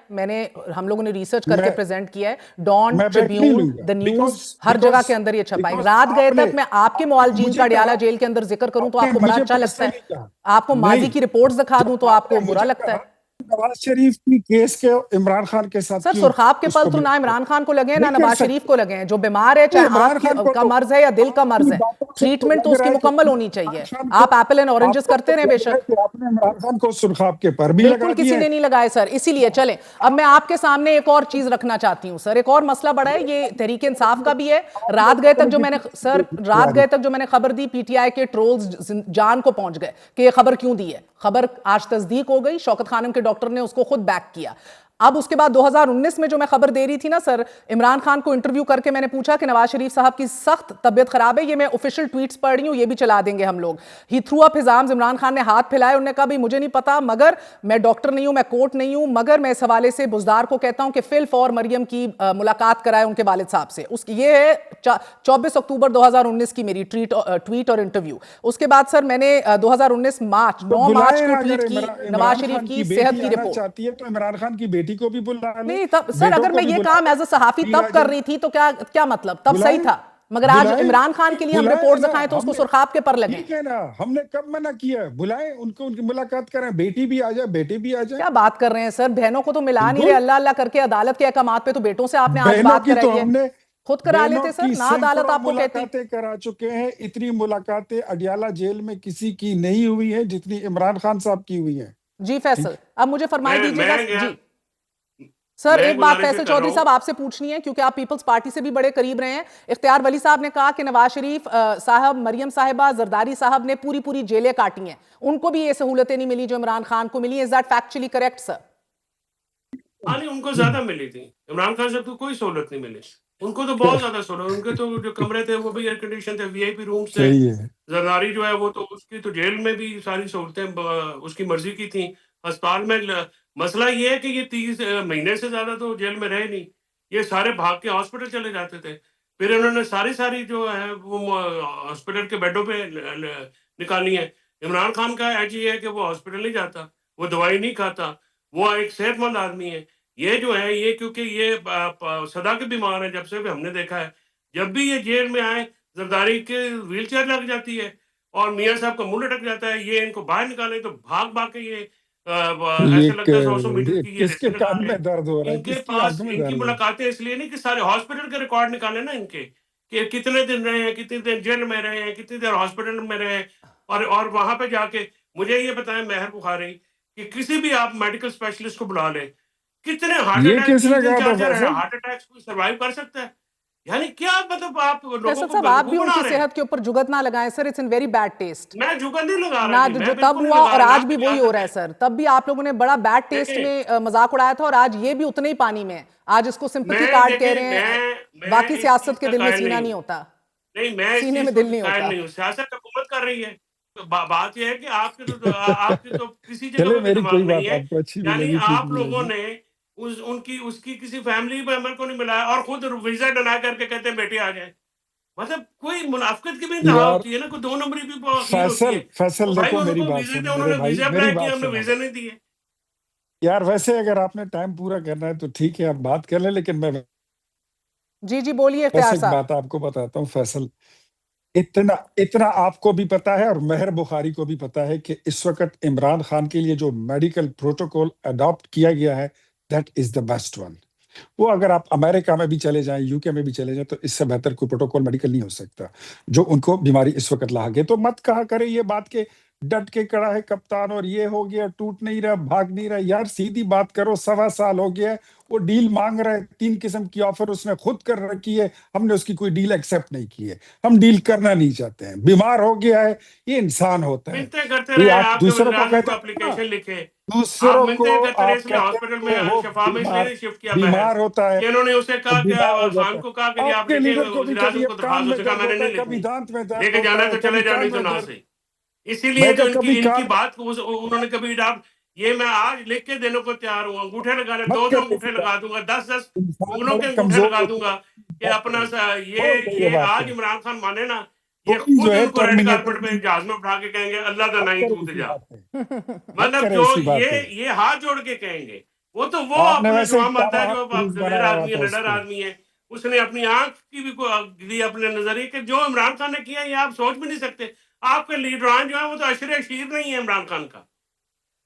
हम लोगों ने रिसर्च करके मैं प्रेजेंट किया है। डॉन, मैं बैक नहीं ट्रिब्यून, लूंगा द न्यूज, बिकॉज हर जगह बिकॉज के अंदर ये छपा है। बिकॉज रात गए आपने तक मैं आपके मुआलजीन मुझे का अडियाला कहा, जेल के अंदर जिक्र करूं तो आपने आपको बड़ा मुझे अच्छा लगता है, पर्सनली कहा, आपको माजी नहीं, की रिपोर्ट्स दिखा दूं जब तो आपको आपने बुरा मुझे लगता कहा है। नवाज शरीफ की केस के इमरान खान के साथ सर क्यों सुरखाब के पल उसको तो ना इमरान खान को लगे ना नहीं कर नवाज शरीफ सकते। को लगे हैं। जो बीमार है, तो चाहे इमरान आंख खान को का तो मर्ज है या दिल का मर्ज आपकी है, बातों से ट्रीटमेंट तो लग रहा उसकी है कि मुकम्मल होनी इमरान चाहिए। खान को आप एप्पल एंड ऑरेंजेस आपको करते तो रहे लग रहा है बेशक, कि आपने इमरान खान को सुरखाब के पर भी बिल्कुल लगा किसी दिया ने है। नहीं लगाए सर। इसीलिए चलें, अब मैं आपके सामने एक और चीज रखना चाहती हूं सर। एक और मसला बड़ा है, ये तहरीक इंसाफ का भी है। रात गए तक जो मैंने सर रात गए तक जो मैंने खबर दी, पीटीआई के ट्रोल्स जान को पहुंच गए कि ये खबर क्यों दी है। खबर आज तस्दीक हो गई, शौकत खानम के डॉक्टर ने उसको खुद बैक किया। अब उसके बाद 2019 में जो मैं खबर दे रही थी ना सर, इमरान खान को इंटरव्यू करके मैंने पूछा कि नवाज शरीफ साहब की सख्त तबियत खराब है। ये मैं ऑफिशियल ट्वीट्स पढ़ रही हूं, ये भी चला देंगे हम लोग। He threw up his arms, Imran Khan ने हाथ फैलाए। उन्होंने कहा भाई मुझे नहीं पता, मगर मैं डॉक्टर नहीं हूं, मैं कोर्ट नहीं हूं, मगर मैं इस हवाले से बुजदार को कहता हूं कि फिल्फ और मरियम की मुलाकात कराए उनके वालिद साहब से। ये है 24 अक्टूबर 2019 की मेरी ट्वीट और इंटरव्यू। उसके बाद सर मैंने 2019 मार्च तो 9 मार्च बुलाए को ना, ट्वीट अगर की इमरान नवाज इमरान शरीफ खान की की सेहत बेटी की आना रिपोर्ट। चाहती है तो इमरान खान की बेटी को भी बुला ले, नहीं तब सर, बेटों अगर को मैं भी ये बुला काम ले, एज अ सहाफी भी तब आ कर जाए। रही थी तो क्या क्या मतलब, तब सही बुलाए था। मगर आज बुलाए इमरान खान के लिए हम बुलाए रिपोर्ट ना, दिखाएं तो उसको हमने सुरखाब के पर लगे। ठीक है ना, हमने कब मना किया है? बुलाए उनको, उनकी मुलाकात करें, बेटी भी आ जाए, बेटे भी आ जाए। क्या बात कर रहे हैं सर, बहनों को तो मिला नहीं रहे। बिल्कुल, अल्लाह अल्लाह करके अदालत के अहकामात पे तो बेटों से आपने आज बहनों बात की तो कराई है। हमने खुद करा बहनों लेते सर, की ना अदालत सैकड़ों आपको कहती। मुलाकातें करा चुके हैं। इतनी मुलाकातें अडियाला जेल में किसी की नहीं हुई है जितनी इमरान खान साहब की हुई है। जी ठीक, फैसल, अब मुझे फरमाई दीजिएगा जी। मैं सर मैं एक बात गुजारिश ये फैसल कर रहा चौधरी हूँ। साहब आपसे पूछनी है, क्योंकि आप पीपल्स पार्टी से भी बड़े करीब रहे हैं। इख्तियार वली साहब ने कहा कि नवाज शरीफ साहब, मरियम साहिबा, जरदारी साहब ने पूरी पूरी जेलें काटी हैं, उनको भी ये सहूलतें नहीं मिली जो इमरान खान को मिली। Is that factually correct sir? हाँ नहीं, उनको ज्यादा मिली थी। इमरान खान साहब को कोई सहूलत नहीं मिली, उनको तो बहुत ज्यादा सहूलत। उनके तो जो कमरे थे वो भी एयर कंडीशन थे, वीआईपी रूम्स थे। सही है। जरदारी जो है वो तो उसकी तो जेल में भी सारी सहूलतें उसकी मर्जी की थी। अस्पताल में मसला ये है कि ये 30 महीने से ज्यादा तो जेल में रहे नहीं, ये सारे भाग के हॉस्पिटल चले जाते थे। फिर इन्होंने सारी जो है वो हॉस्पिटल के बेडों पे निकाली है। इमरान खान का एज ये है कि वो हॉस्पिटल नहीं जाता, वो दवाई नहीं खाता, वो एक सेहतमंद आदमी है। ये जो है ये क्योंकि ये सदा के बीमार है, जब से भी हमने देखा है। जब भी ये जेल में आए, जरदारी के व्हील चेयर लग जाती है और मियाँ साहब का मुंह लटक जाता है। ये इनको बाहर निकाले तो भाग भाग के ये ऐसे लगता है 100 मीटर ये की ये किसके रेसें लगा कान रहे में हैं। दर्द हो रहा है, इनके किसकी पास आंख में इनकी दर्द है? मुलाकातें इसलिए नहीं कि सारे हॉस्पिटल के रिकॉर्ड निकाले ना इनके, कि कितने दिन रहे हैं, कितने दिन जेल में रहे हैं, कितनी देर हॉस्पिटल में रहे हैं। और वहां पे जाके मुझे ये बताएं महर बुखारी कि किसी भी आप मेडिकल स्पेशलिस्ट को बुला ले, कितने हार्ट ये अटैक, किसने 3 3 कहा था 4 4 फैसल? हार्ट अटैक्स कोई सर्वाइव कर सकता है? यानी क्या मतलब आप लोगों फैसल को साहब आप भी बेवकूफ बना उनकी रहे हैं। सेहत के ऊपर जुगत ना लगाएं sir, it's in very bad taste. मैं जुगत नहीं लगा रहा ना जी, जो मैं तब बिल्कुल नहीं हुआ लगा और रहा। आज ना भी कोई वही हो इजाजत रहा है है। सर। तब भी आप लोगों ने बड़ा बैड टेस्ट देखिए में मजाक उड़ाया था और आज ये भी उतने ही पानी में है। आज इसको सिंपैथी मैं कार्ड कह देखिए रहे हैं। मैं बाकी इस चीज सियासत के का दिल में कायल सीना नहीं नहीं हूँ। होता, नहीं, मैं इस सीने चीज में को दिल नहीं कायल होता। नहीं हूँ। सियासत हुकूमत कर रही है, तो बात यह है कि आपकी तो किसी जगह चले, पे भी मेरी कोई दिमाग नहीं बात है। आपको अच्छी भी यानी लगी, ठीक आप भी लोगों लगी। ने उसकी किसी फैमिली मेंबर को नहीं मिलाया और खुद वीजा डना करके कहते हैं बेटे आ जाए। मतलब कोई मुनाफिकत की भी इंतहा यार होती है ना, कोई 2 नंबरी भी अखीर होती फैसल है। तो फैसल भाई देखो, मेरी उनको बात वीजे थे, सुनो मेरे उन्होंने भाई, वीजा मेरी अप्लाई बात किया, हमने सुनो। वीजा नहीं दिए। यार वैसे अगर आपने टाइम पूरा करना है तो ठीक है, आप बात कर ले, लेकिन मैं जी जी बोलिए बस इख्तियार एक साहब। बात आपको बताता हूँ फैसल। इतना इतना आपको भी पता है और मेहर बुखारी को भी पता है कि इस वक्त इमरान खान के लिए जो मेडिकल प्रोटोकॉल अडॉप्ट किया गया है, that is the best one. वो अगर आप अमेरिका में भी चले जाएं, यूके में भी चले जाएं, तो इससे बेहतर कोई प्रोटोकॉल मेडिकल नहीं हो सकता जो उनको बीमारी इस वक्त ला गए। तो मत कहा करें ये बात के डट के खड़ा है कप्तान और ये हो गया, टूट नहीं रहा, भाग नहीं रहा। यार सीधी बात करो, 1.25 साल हो गया है, वो डील मांग रहा है, 3 किस्म की ऑफर उसने खुद कर रखी है, हमने उसकी कोई डील एक्सेप्ट नहीं की है। हम डील करना नहीं चाहते हैं, बीमार हो गया है, ये इंसान होता है। मिन्नतें करते ये रहे, आप आपके दूसरों वज़ीर को आज़म को कहते हैं ना, एप्लीकेशन लिखे। आप दूसरों को मिन्नतें करते रहे, आप इसलिए कहते हॉस्पिटल हैं में वो शफा में इसलिए बीमार नहीं शिफ्ट किया महर, बीमार होता है कि इन्होंने उसे और कहा कि बीमार हो खान जाता है। को कहा कि जी आप आपके लिखे लीडर को भी वज़ीर कभी आज़म को कान दरख्वास्त, में उसने कहा दर्द मैंने होता है, नहीं कभी लिखनी, दांत में दर्द लेके होता जाना है, तो कभी चले जाने कान तो में ना दर्द। सही। इसीलिए जो इनकी कभी इनकी बात को उन्होंने कभी ये मैं आज लिख के देने को तैयार हूँ, अंगूठे लगाने, 2 अंगूठे लगा दूंगा, 10 उंगलों के अंगूठे लगा दूंगा कि अपना ये आज इमरान खान माने ना, ये खुद उनको रेड कार्पेट पे जहाज में उठा के कहेंगे अल्लाह दा नहीं तू जा, मतलब जो ये हाथ जोड़ के कहेंगे। वो अपने जवाब मारता है जो दलेर आदमी है, निडर आदमी है, उसने अपनी आंख की भी दी अपने नजरिए कि जो इमरान खान ने किया ये आप सोच भी नहीं सकते। आपके लीडरान जो है वो तो अशरे शीर नहीं है इमरान खान का।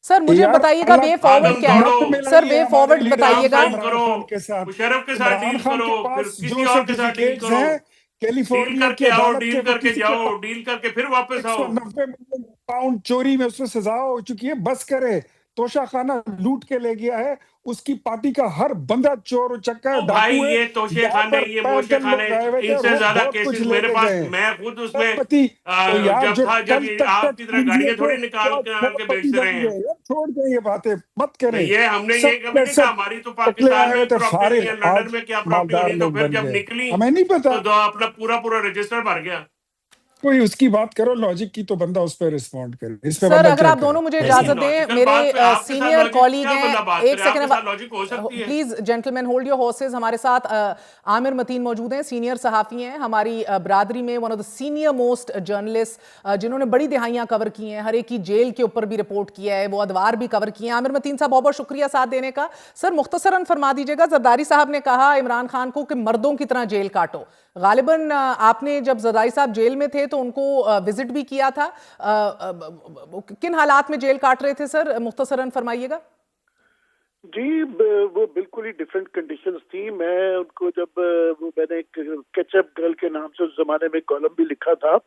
सर मुझे बताइएगा वे फॉरवर्ड क्या है सर, वे फॉरवर्ड बताइएगा। मुशर्रफ के साथ डील करो, फिर किसी और के साथ डील करो, डील करके आओ, डील करके जाओ, डील करके फिर वापस आओ। 90 मिलियन पाउंड चोरी में उसमें सजा हो चुकी है, बस करे। तोशाखाना लूट के ले गया है, उसकी पार्टी का हर बंदा चोर उचक्का है, भाई ये तोशे खाने, ये मोशे खाने, इनसे ज्यादा केसेस मेरे पास, मैं खुद उसमें जब आपकी तरह गाड़ियां थोड़ी निकाल के बेचते रहे हैं। छोड़ दें ये बातें, मत करें। ये हमने ये कभी नहीं कहा हमारी तो पाकिस्तान में प्रॉपर्टी है, लंदन में क्या प्रॉपर्टी होनी, तो फिर जब निकली हमें नहीं पता तो अपना पूरा रजिस्टर भर गया। कोई उसकी बात करो लॉजिक की, तो बंदा उस पर रिस्पॉन्ड करे। इस पे सर अगर आप दोनों मुझे इजाजत दें, मेरे सीनियर कॉलीग हैं, एक second please gentleman hold your horses. हमारे साथ आमिर मतीन मौजूद हैं, सीनियर सहाफी हैं हमारी बरादरी में, one of the senior most journalist जिन्होंने बड़ी दिहाइयां कवर की हैं, हर एक की जेल के ऊपर भी रिपोर्ट किया है, वो अदवार भी कवर किए हैं। आमिर मतीन साहब बहुत बहुत शुक्रिया साथ देने का। सर मुख्तसरन फरमा दीजिएगा, जरदारी साहब ने कहा इमरान खान को कि मर्दों की तरह जेल काटो। गालिबन आपने जब जरदारी साहब जेल में थे तो उनको विजिट भी किया था, किन हालात में जेल काट रहे थे सर, मुख्तसरन फरमाइएगा। जी वो बिल्कुल ही डिफरेंट कंडीशंस थी। मैं उनको जब मैंने एक केचअप गर्ल के नाम से उस जमाने में कॉलम भी लिखा था,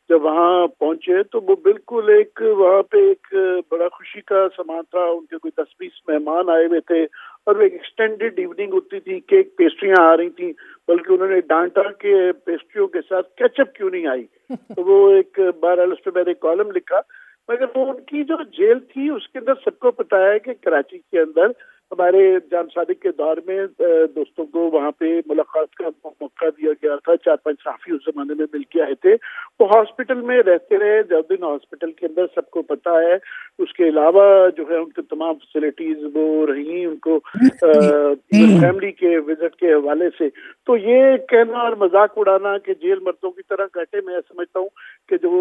जब वहाँ पहुंचे तो वो बिल्कुल एक वहाँ पे एक बड़ा खुशी का समा था। उनके कोई 10-20 मेहमान आए हुए थे और वो एक एक्सटेंडेड इवनिंग होती थी, केक पेस्ट्रियां आ रही थी, बल्कि उन्होंने डांटा कि पेस्ट्रियों के साथ केचअप क्यों नहीं आई। तो वो एक बहरहाल उस पर मैंने कॉलम लिखा। मगर वो उनकी जो जेल थी उसके अंदर सबको पता है कि कराची के अंदर हमारे जान सादिक के दौर में दोस्तों को वहाँ पे मुलाकात का मौका दिया गया था। 4-5 सहाफी उस जमाने में मिल के आए थे। वो हॉस्पिटल में रहते रहे, जर्दिन हॉस्पिटल के अंदर, सबको पता है। उसके अलावा जो है उनके तमाम फैसिलिटीज वो रही उनको फैमिली के विजिट के हवाले से। तो ये कहना और मजाक उड़ाना कि जेल मर्दों की तरह काटे, मैं समझता हूँ कि जो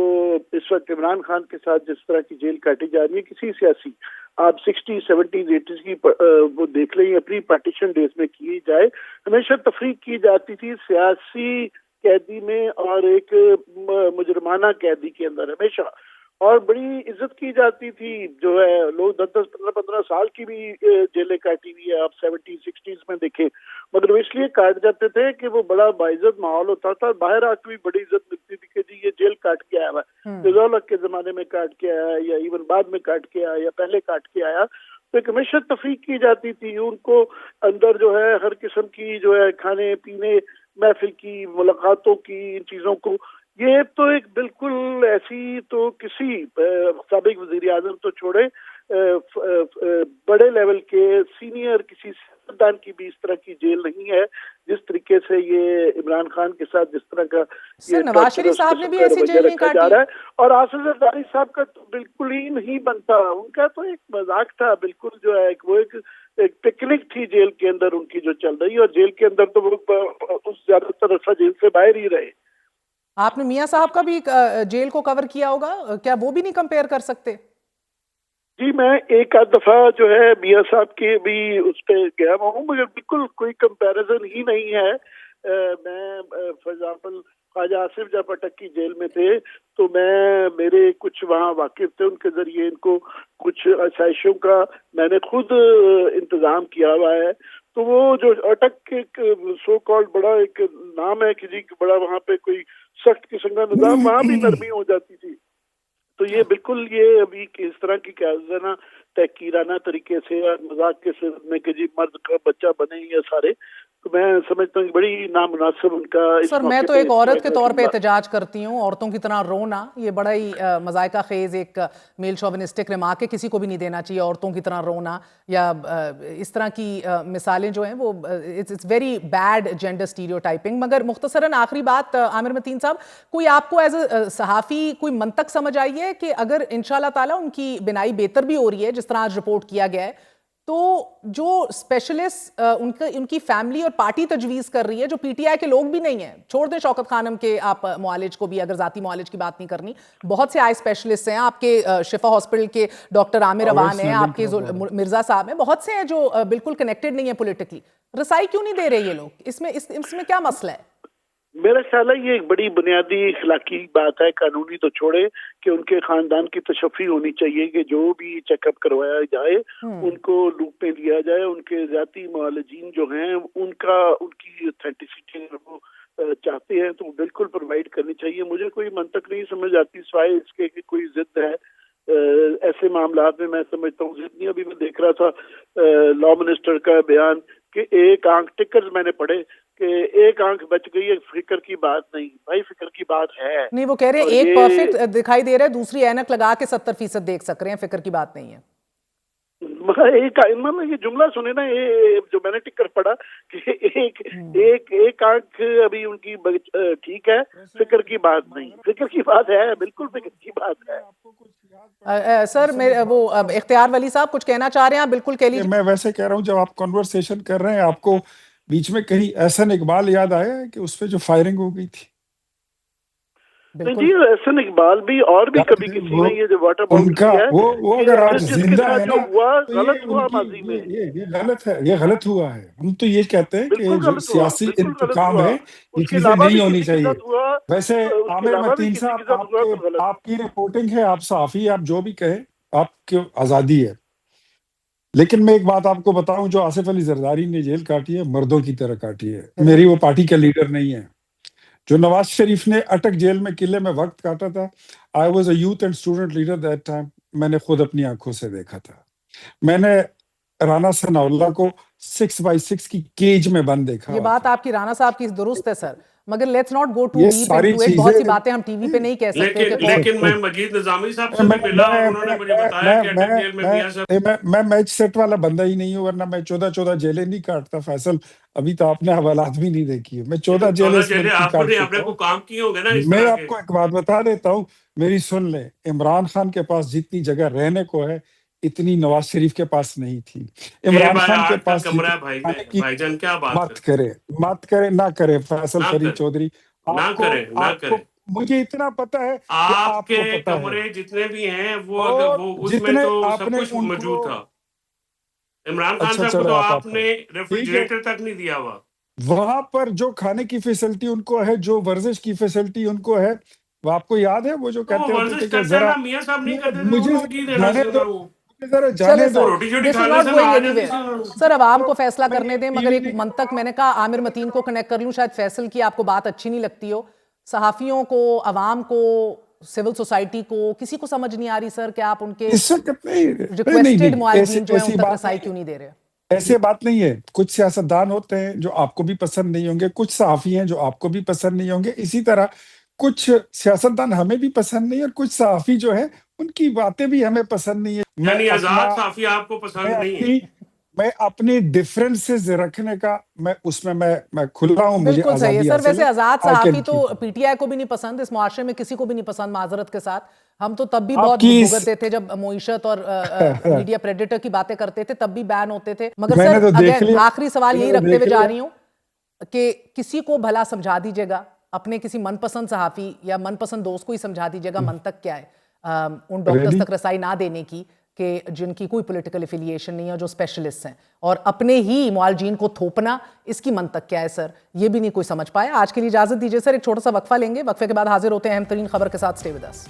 इस वक्त इमरान खान के साथ जिस तरह की जेल काटी जा रही है, किसी सियासी आप 60, 70, 80 की वो देख लें, अपनी पार्टीशन डेज में की जाए, हमेशा तफरीक की जाती थी सियासी कैदी में और एक मुजरमाना कैदी के अंदर हमेशा, और बड़ी इज्जत की जाती थी। जो है लोग 10-10, 15-15 साल की भी जेलें काटी हुई है, आप 70, 60s में देखें। मगर वो इसलिए काट जाते थे कि वो बड़ा बाइज्जत माहौल होता था, बाहर आके भी बड़ी इज्जत मिलती थी कि जी ये जेल काट के आया है, जज़ौलक के जमाने में काट के आया, या इवन बाद में काट के आया, या पहले काट के आया। तो एक हमेशा तफरीक की जाती थी। उनको अंदर जो है हर किस्म की जो है खाने पीने, महफिल की, मुलाकातों की, इन चीजों को, ये तो एक बिल्कुल ऐसी तो किसी साबिक वजीर आजम तो छोड़े, बड़े लेवल के सीनियर किसी सियासतदान की भी इस तरह की जेल नहीं है जिस तरीके से ये इमरान खान के साथ जिस तरह का ये नवाज शरीफ साहब ने भी ऐसी जेल नहीं काटी जा रहा है। और आसिफ जरदारी साहब का तो बिल्कुल ही नहीं बनता, उनका तो एक मजाक था बिल्कुल, जो है वो एक पिकनिक थी जेल के अंदर उनकी जो चल रही, और जेल के अंदर तो वो उस ज्यादातर अरसा जेल से बाहर ही रहे। आपने मियां साहब का भी जेल को कवर किया होगा, क्या वो भी नहीं कंपेयर कर सकते? जी मैं एक आध दफा जो है मियां साहब के भी उस पे गया हुआ हूँ, मगर बिल्कुल कोई कंपैरिजन ही नहीं है। मैं फॉर एग्जाम्पल ख्वाजा आसिफ जब अटक की जेल में थे तो मेरे कुछ वहाँ वाकिफ थे, उनके जरिए इनको कुछ आसाइशों का मैंने खुद इंतजाम किया हुआ है। तो वो जो अटक के सो कॉल्ड बड़ा एक नाम है कि जी बड़ा वहाँ पे कोई सख्त किस्म का निजाम, वहाँ भी नरमी हो जाती थी। तो ये बिल्कुल ये अभी इस तरह की क्या ना तहकीराना तरीके से और मजाक के सिलसिले में कि जी मर्द का बच्चा बने ये सारे, तो मैं समझता हूँ कि बड़ी नामुनासिब उनका सर, मैं तो एक औरत के तौर पे एहतजाज करती हूँ, औरतों की तरह रोना ये बड़ा ही मजायका खेज एक मेल शोविनिस्टिक रिमार्क है, किसी को भी नहीं देना चाहिए औरतों की तरह रोना या इस तरह की मिसालें जो हैं वो it's very bad gender stereotyping. मगर मुख्तसरन आखिरी बात आमिर मतीन साहब, कोई आपको एज अ सहाफ़ी कोई मंतक समझ आई है कि अगर इंशाल्लाह ताला उनकी बिनाई बेहतर भी हो रही है जिस तरह आज रिपोर्ट किया गया है, तो जो स्पेशलिस्ट उनकी फैमिली और पार्टी तजवीज़ कर रही है, जो पीटीआई के लोग भी नहीं हैं, छोड़ दें शौकत खानम के आप मुआलिज को भी, अगर जाती मुआलिज की बात नहीं करनी, बहुत से आई स्पेशलिस्ट हैं आपके शिफा हॉस्पिटल के डॉक्टर आमिर अवान हैं, आपके मिर्जा साहब हैं, बहुत से हैं जो बिल्कुल कनेक्टेड नहीं है पॉलिटिकली। रसाई क्यों नहीं दे रहे ये लोग? इसमें क्या मसला है? मेरा ख्याल है ये एक बड़ी बुनियादी इखलाकी बात है, कानूनी तो छोड़े कि उनके खानदान की तशफ़ी होनी चाहिए कि जो भी चेकअप करवाया जाए उनको लूप में लिया जाए, उनके ज़ाती मुआलिजीन जो हैं उनकी ऑथेंटिसिटी वो चाहते हैं तो बिल्कुल प्रोवाइड करनी चाहिए। मुझे कोई मंतक नहीं समझ आती सिवाय इसके कि कोई जिद है। ऐसे मामलात में मैं समझता हूँ जितनी, अभी मैं देख रहा था लॉ मिनिस्टर का बयान कि एक आंख टिकर्स मैंने पढ़े कि एक आंख बच गई है, फिक्र की बात नहीं। भाई फिक्र की बात है नहीं, वो कह रहे हैं एक परफेक्ट दिखाई दे रहा है, दूसरी ऐनक लगा के 70% देख सक रहे हैं, फिक्र की बात नहीं है। ये जुमला सुने ना, ये जो मैंने टिकर पढ़ा कि एक आंख अभी उनकी ठीक है, फिक्र की बात नहीं। फिक्र की बात है, बिल्कुल फिक्र की बात है। सर मेरे वो इख्तियार वली साहब कुछ कहना चाह रहे हैं, आप बिल्कुल कह लीजिए। मैं वैसे कह रहा हूँ, जब आप कॉन्वर्सेशन कर रहे हैं आपको बीच में कहीं एहसन इकबाल याद आया है कि उस पे जो फायरिंग हो गई थी? जी एहसन इकबाल भी और भी कभी किसी ने ये जो वाटर उनका वो अगर आज जिंदा है ना, गलत हुआ माजी में, ये गलत है, ये गलत हुआ है। हम तो ये कहते हैं कि जो सियासी इंतकाम है ये चीजें नहीं होनी चाहिए। वैसे आमिर मतीन साहब, आपकी रिपोर्टिंग है, आप सहाफी, आप जो भी कहें, आपकी आजादी है, लेकिन मैं एक बात आपको बताऊं, जो आसिफ अली जरदारी ने जेल काटी है मर्दों की तरह काटी है। मेरी वो पार्टी का लीडर नहीं है। जो नवाज शरीफ ने अटक जेल में किले में वक्त काटा था, I was a youth and student leader that time, मैंने खुद अपनी आंखों से देखा था। मैंने राना सनाउल्लाह को 6x6 की केज में बंद देखा। ये बात आपकी राना साहब की दुरुस्त है सर, मगर let's not go too deep into it. बहुत सी बातें हम टीवी पे नहीं कह सकते। लेकिन मैं मजीद निजामी साहब से भी मिला और उन्होंने मुझे बताया कि अटक जेल में मियां साहब, मैं मैच सेट वाला बंदा ही नहीं हूँ, वरना मैं 14 जेलें नहीं काटता। फैसल, अभी तो आपने हवालात भी नहीं देखी है। मैं 14 जेलें आपने को काम किए होंगे ना। मैं आपको एक बात बता देता हूँ, मेरी सुन ले। इमरान खान के पास जितनी जगह रहने को है इतनी नवाज शरीफ के पास नहीं थी। इमरान खान के पास कमरा है भाईजान, क्या बात मत करे ना करे फैसल फरीद चौधरी, ना करे। मुझे इतना पता है आपके कमरे जितने भी हैं वो उसमें तो सब कुछ मौजूद था। इमरान खान साहब को तो आपने रेफ्रिजरेटर तक नहीं दिया हुआ। वहां पर जो खाने की फैसिलिटी उनको है, जो वर्जिश की फैसिलिटी उनको है, वो आपको याद है? वो जो कहते हैं कि जरा मियां साहब नहीं करते, मुझे सर आवाम को फैसला करने दें। मगर एक मंतक मैंने कहा आमिर मतीन को कनेक्ट कर लूं, शायद फैसल की आपको बात अच्छी नहीं लगती हो। सहाफियों को, अवाम को, सिविल सोसाइटी को, किसी को समझ नहीं आ रही सर कि आप उनके रिक्वेस्टेड मुआलिजीन जो है उन तक रसाई क्यों नहीं दे रहे? ऐसे बात नहीं है। कुछ सियासतदान होते हैं जो आपको भी पसंद नहीं होंगे, कुछ सहाफी हैं जो आपको भी पसंद नहीं होंगे। इसी तरह कुछ सियासतदान हमें भी पसंद नहीं है और कुछ सहाफी जो है उनकी बातें भी हमें पसंद नहीं है। यानी आजाद सहाफी आपको पसंद नहीं है? मैं अपने डिफरेंसेस रखने का उसमें मैं खुला हूं। मुझे बिल्कुल सही है सर। वैसे आजाद सहाफी तो पीटीआई को भी नहीं पसंद, इस मुआशरे में किसी को भी नहीं पसंद, माजरत के साथ। हम तो तब भी बहुत भुगतते थे जब मोइशत और मीडिया प्रेडेटर की बातें करते थे, तब भी बैन होते थे। मगर सर आखिरी सवाल यही रखते हुए जा रही हूँ कि किसी को भला समझा दीजिएगा, अपने किसी मनपसंद सहाफी या मनपसंद दोस्त को ही समझा दीजिएगा मंतक क्या है उन डॉक्टर्स तक रसाई ना देने की कि जिनकी कोई पॉलिटिकल एफिलिएशन नहीं है, जो स्पेशलिस्ट हैं, और अपने ही मुआलजीन को थोपना, इसकी मंतक क्या है सर? ये भी नहीं कोई समझ पाया। आज के लिए इजाजत दीजिए सर, एक छोटा सा वक्फा लेंगे, वक्फे के बाद हाजिर होते हैं अहम तरीन खबर के साथ। Stay with us.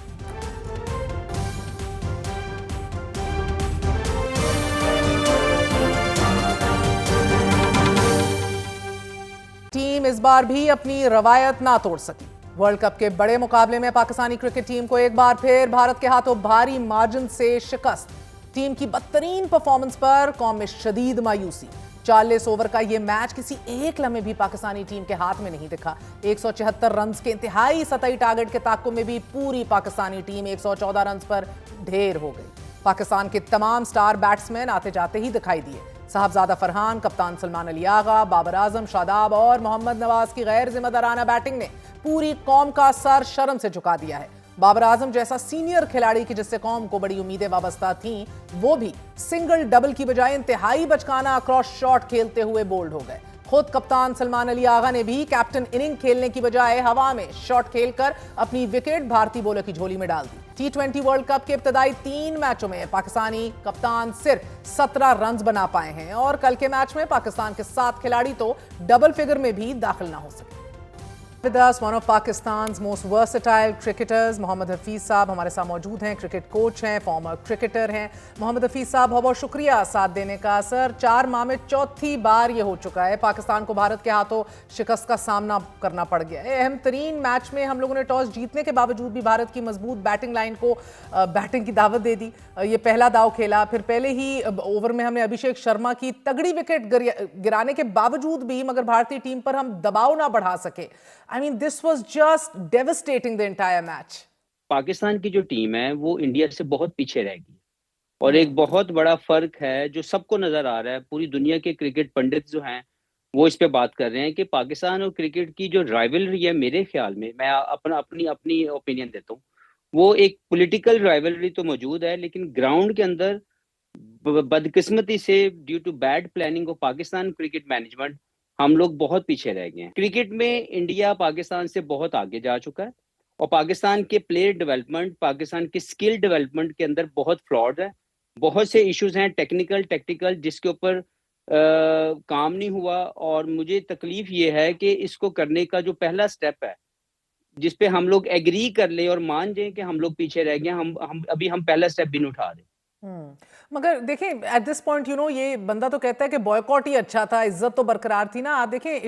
टीम इस बार भी अपनी रवायत ना तोड़ सकी। वर्ल्ड कप के बड़े मुकाबले में पाकिस्तानी क्रिकेट टीम को एक बार फिर भारत के हाथों भारी मार्जिन से शिकस्त। टीम की बदतरीन परफॉर्मेंस पर कौम में शदीद मायूसी। 40 ओवर का यह मैच किसी एक लम्हे भी पाकिस्तानी टीम के हाथ में नहीं दिखा। 174 रन के इंतहाई सतही टारगेट के ताक़ुब में भी पूरी पाकिस्तानी टीम 114 रन पर ढेर हो गई। पाकिस्तान के तमाम स्टार बैट्समैन आते जाते ही दिखाई दिए। साहबजादा फरहान, कप्तान सलमान अली आगा, बाबर आजम, शादाब और मोहम्मद नवाज की गैर जिम्मेदाराना बैटिंग ने पूरी कौम का सर शर्म से झुका दिया है। बाबर आजम जैसा सीनियर खिलाड़ी की जिससे कौम को बड़ी उम्मीदें वाबस्ता थीं, वो भी सिंगल डबल की बजाय इंतहाई बचकाना क्रॉस शॉट खेलते हुए बोल्ड हो गए। खुद कप्तान सलमान अली आगा ने भी कैप्टन इनिंग खेलने की बजाय हवा में शॉट खेलकर अपनी विकेट भारतीय बॉलर की झोली में डाल दी। T20 वर्ल्ड कप के इब्तदाई 3 मैचों में पाकिस्तानी कप्तान सिर्फ 17 रन बना पाए हैं और कल के मैच में पाकिस्तान के 7 खिलाड़ी तो डबल फिगर में भी दाखिल ना हो सके। With us, one of Pakistan's most versatile cricketers, Mohammad Hafeez साहब हमारे साथ मौजूद हैं। क्रिकेट कोच हैं, फॉर्मर क्रिकेटर हैं। मोहम्मद हफीज साहब, बहुत बहुत शुक्रिया साथ देने का। सर, 4 माह में चौथी बार ये हो चुका है पाकिस्तान को भारत के हाथों शिकस्त का सामना करना पड़ गया है। अहम तरीन मैच में हम लोगों ने टॉस जीतने के बावजूद भी भारत की मजबूत बैटिंग लाइन को बैटिंग की दावत दे दी। ये पहला दाव खेला, फिर पहले ही ओवर में हमने अभिषेक शर्मा की तगड़ी विकेट गिराने के बावजूद भी मगर भारतीय टीम पर हम दबाव ना बढ़ा सके। I mean, this was just devastating the entire match. Pakistan की जो टीम है वो इंडिया से बहुत पीछे रह गई और एक बहुत बड़ा फर्क है जो सबको नजर आ रहा है। पूरी दुनिया के क्रिकेट पंडित जो हैं वो इस पे बात कर रहे हैं कि पाकिस्तान और क्रिकेट की जो राइवलरी है, मेरे ख्याल में, मैं अपनी ओपिनियन देता हूँ, वो एक पॉलिटिकल राइवलरी तो मौजूद है, लेकिन ग्राउंड के अंदर बदकिस्मती से due to bad planning of Pakistan cricket management हम लोग बहुत पीछे रह गए हैं। क्रिकेट में इंडिया पाकिस्तान से बहुत आगे जा चुका है और पाकिस्तान के प्लेयर डेवलपमेंट, पाकिस्तान के स्किल डेवलपमेंट के अंदर बहुत फ्लॉड है, बहुत से इश्यूज हैं टेक्निकल टैक्टिकल जिसके ऊपर काम नहीं हुआ। और मुझे तकलीफ ये है कि इसको करने का जो पहला स्टेप है जिस पे हम लोग एग्री कर ले और मान जाए कि हम लोग पीछे रह गए, हम पहला स्टेप भी नहीं उठा रहे। मगर देखें, एट दिस पॉइंट ये बंदा तो कहता है कि बॉयकॉट ही अच्छा था, इज्जत तो बरकरार थी ना। आप देखें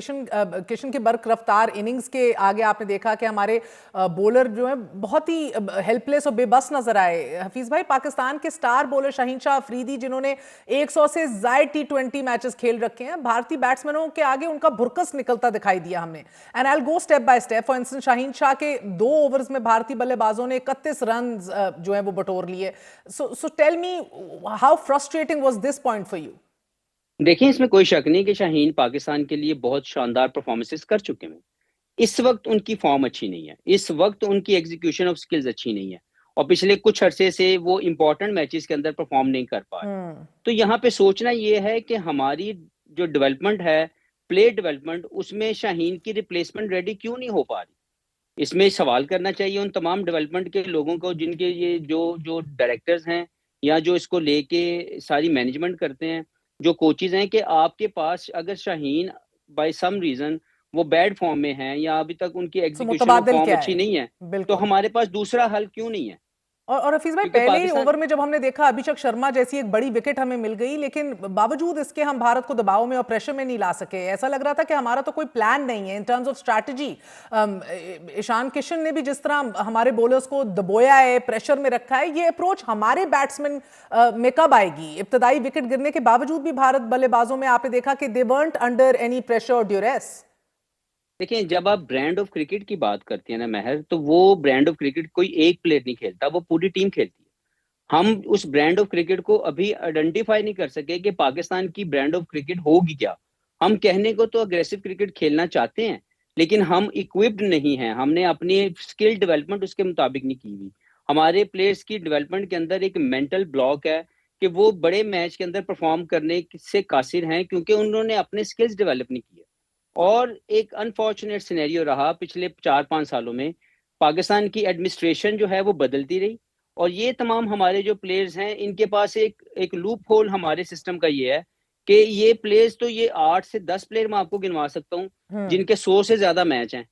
किशन की बर्क रफ्तार इनिंग्स के आगे आपने देखा कि हमारे बॉलर जो है बहुत ही हेल्पलेस और बेबस नजर आए। हफीज भाई, पाकिस्तान के स्टार बॉलर शाहीन शाह अफरीदी जिन्होंने 100 से ज्यादा T20 मैचेस खेल रखे हैं, भारतीय बैट्समैनों के आगे उनका भुरकस निकलता दिखाई दिया हमने। And I will go step by step. For instance, Shaheen Shah के 2 ओवर्स में भारतीय बल्लेबाजों ने 31 रन जो है वो बटोर लिए। So tell me, how frustrating was this point for you? देखिए, इसमें कोई शक नहीं कि शाहीन पाकिस्तान के लिए बहुत शानदार परफॉर्मेंसेस कर चुके हैं। इस वक्त उनकी फॉर्म अच्छी नहीं है, इस वक्त उनकी एग्जीक्यूशन ऑफ स्किल्स अच्छी नहीं है और पिछले कुछ अरसे से वो इंपॉर्टेंट मैचेस के अंदर परफॉर्म नहीं कर पा रहे। तो यहाँ पे सोचना ये है कि हमारी जो डेवलपमेंट है, प्लेयर डेवलपमेंट, उसमें शाहीन की रिप्लेसमेंट रेडी क्यों नहीं हो पा रही। इसमें सवाल करना चाहिए उन तमाम डेवलपमेंट के लोगों को जिनके ये जो डायरेक्टर्स हैं या जो इसको लेके सारी मैनेजमेंट करते हैं, जो कोचेज हैं, कि आपके पास अगर शाहीन बाय सम रीजन वो बैड फॉर्म में हैं या अभी तक उनकी एग्जीक्यूशन फॉर्म अच्छी नहीं है, तो हमारे पास दूसरा हल क्यों नहीं है। और हफीज भाई, पहले ही ओवर में जब हमने देखा अभिषेक शर्मा जैसी एक बड़ी विकेट हमें मिल गई, लेकिन बावजूद इसके हम भारत को दबाव में और प्रेशर में नहीं ला सके। ऐसा लग रहा था कि हमारा तो कोई प्लान नहीं है in terms of strategy. Ishan Kishan ने भी जिस तरह हमारे बॉलर्स को दबोया है, प्रेशर में रखा है, ये अप्रोच हमारे बैट्समैन में कब आएगी? इब्तदाई विकेट गिरने के बावजूद भी भारत बल्लेबाजों में आपने देखा कि they weren't under any pressure और ड्यूरेस। देखिए, जब आप ब्रांड ऑफ क्रिकेट की बात करते हैं ना महर, तो वो ब्रांड ऑफ क्रिकेट कोई एक प्लेयर नहीं खेलता, वो पूरी टीम खेलती है। हम उस ब्रांड ऑफ क्रिकेट को अभी आइडेंटिफाई नहीं कर सके कि पाकिस्तान की ब्रांड ऑफ क्रिकेट होगी क्या। हम कहने को तो अग्रेसिव क्रिकेट खेलना चाहते हैं, लेकिन हम इक्विप्ड नहीं हैं, हमने अपनी स्किल डेवलपमेंट उसके मुताबिक नहीं की हुई। हमारे प्लेयर्स की डेवलपमेंट के अंदर एक मेंटल ब्लॉक है कि वो बड़े मैच के अंदर परफॉर्म करने से कासिर हैं क्योंकि उन्होंने अपने स्किल्स डेवलप नहीं किए। और एक अनफॉर्चुनेट सिनेरियो रहा पिछले 4-5 सालों में, पाकिस्तान की एडमिनिस्ट्रेशन जो है वो बदलती रही और ये तमाम हमारे जो प्लेयर्स हैं इनके पास एक लूप होल हमारे सिस्टम का ये है कि ये प्लेयर्स तो ये 8 से 10 प्लेयर मैं आपको गिनवा सकता हूँ जिनके 100 से ज्यादा मैच हैं।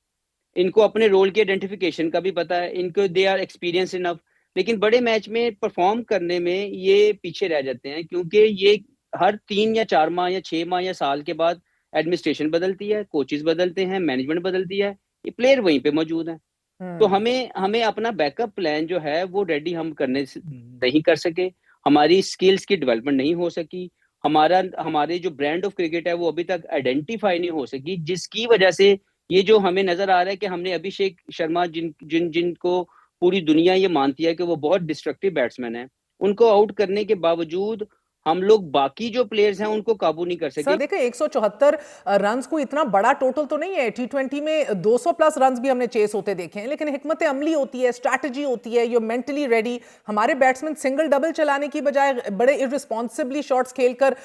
इनको अपने रोल के आइडेंटिफिकेशन का भी पता है, इनको दे आर एक्सपीरियंस इनफ, लेकिन बड़े मैच में परफॉर्म करने में ये पीछे रह जाते हैं क्योंकि ये हर 3 या 4 माह या 6 माह या साल के बाद एडमिनिस्ट्रेशन बदलती है, कोचेस बदलते हैं, मैनेजमेंट बदलती है, ये प्लेयर वहीं पे मौजूद हैं। तो हमें अपना बैकअप प्लान जो है वो रेडी हम करने नहीं कर सके। हमारी स्किल्स की डेवलपमेंट नहीं हो सकी, हमारे जो ब्रांड ऑफ क्रिकेट है वो अभी तक आइडेंटिफाई नहीं हो सकी, जिसकी वजह से ये जो हमें नजर आ रहा है कि हमने अभिषेक शर्मा जिनको पूरी दुनिया ये मानती है कि वो बहुत डिस्ट्रक्टिव बैट्समैन है, उनको आउट करने के बावजूद हम लोग बाकी जो प्लेयर्स हैं उनको काबू नहीं कर सके। सर देखिए 174 रन्स को इतना बड़ा टोटल तो नहीं है, T20 में 200 प्लस रन्स भी हमने चेस होते देखे हैं, लेकिन हिकमत अमली होती है, स्ट्रैटेजी होती है, यू मेंटली रेडी। हमारे बैट्समैन सिंगल डबल चलाने की बजाय बड़े इररिस्पॉन्सिबली शॉट्स खेलकर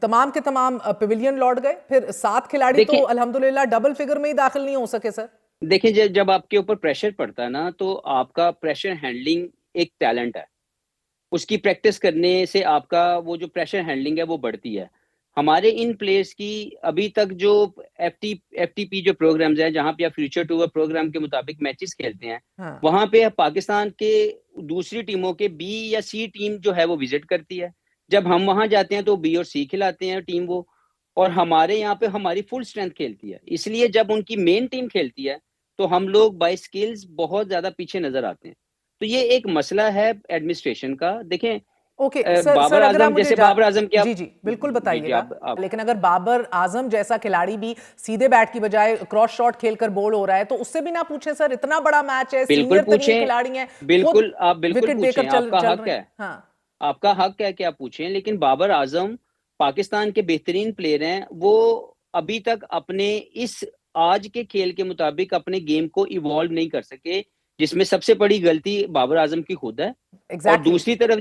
तमाम के तमाम पेविलियन लौट गए, फिर 7 खिलाड़ी तो अल्हम्दुलिल्लाह डबल फिगर में ही दाखिल नहीं हो सके। सर देखिए जब आपके ऊपर प्रेशर पड़ता है ना, तो आपका प्रेशर हैंडलिंग एक टैलेंट है, उसकी प्रैक्टिस करने से आपका वो जो प्रेशर हैंडलिंग है वो बढ़ती है। हमारे इन प्लेयर्स की अभी तक जो FTP जो प्रोग्राम्स हैं, जहां पे आप फ्यूचर टूर प्रोग्राम के मुताबिक मैचेस खेलते हैं, हाँ। वहां पे पाकिस्तान के दूसरी टीमों के B या C टीम जो है वो विजिट करती है। जब हम वहां जाते हैं तो B और C खिलाते हैं टीम वो, और हमारे यहाँ पे हमारी फुल स्ट्रेंथ खेलती है। इसलिए जब उनकी मेन टीम खेलती है तो हम लोग बाय स्किल्स बहुत ज्यादा पीछे नजर आते हैं। तो ये एक मसला है एडमिनिस्ट्रेशन का। देखें ओके बाबर आजम जैसे बाबर आजम क्या, जी बिल्कुल बताइएगा, लेकिन अगर बाबर आजम जैसा खिलाड़ी भी सीधे बैट की बजाय क्रॉस शॉट खेलकर बोल हो रहा है तो उससे भी ना पूछें सर, इतना बड़ा मैच है, सीनियर तरीन खिलाड़ी हैं, बिल्कुल आप बिल्कुल पूछें, आपका हक है, हाँ आपका हक है कि आप पूछें। लेकिन बाबर आजम पाकिस्तान के बेहतरीन प्लेयर हैं, वो अभी तक अपने इस आज के खेल के मुताबिक अपने गेम को इवॉल्व नहीं कर सके, जिसमें सबसे बड़ी गलती बाबर आजम की खुद है। और दूसरी तरफ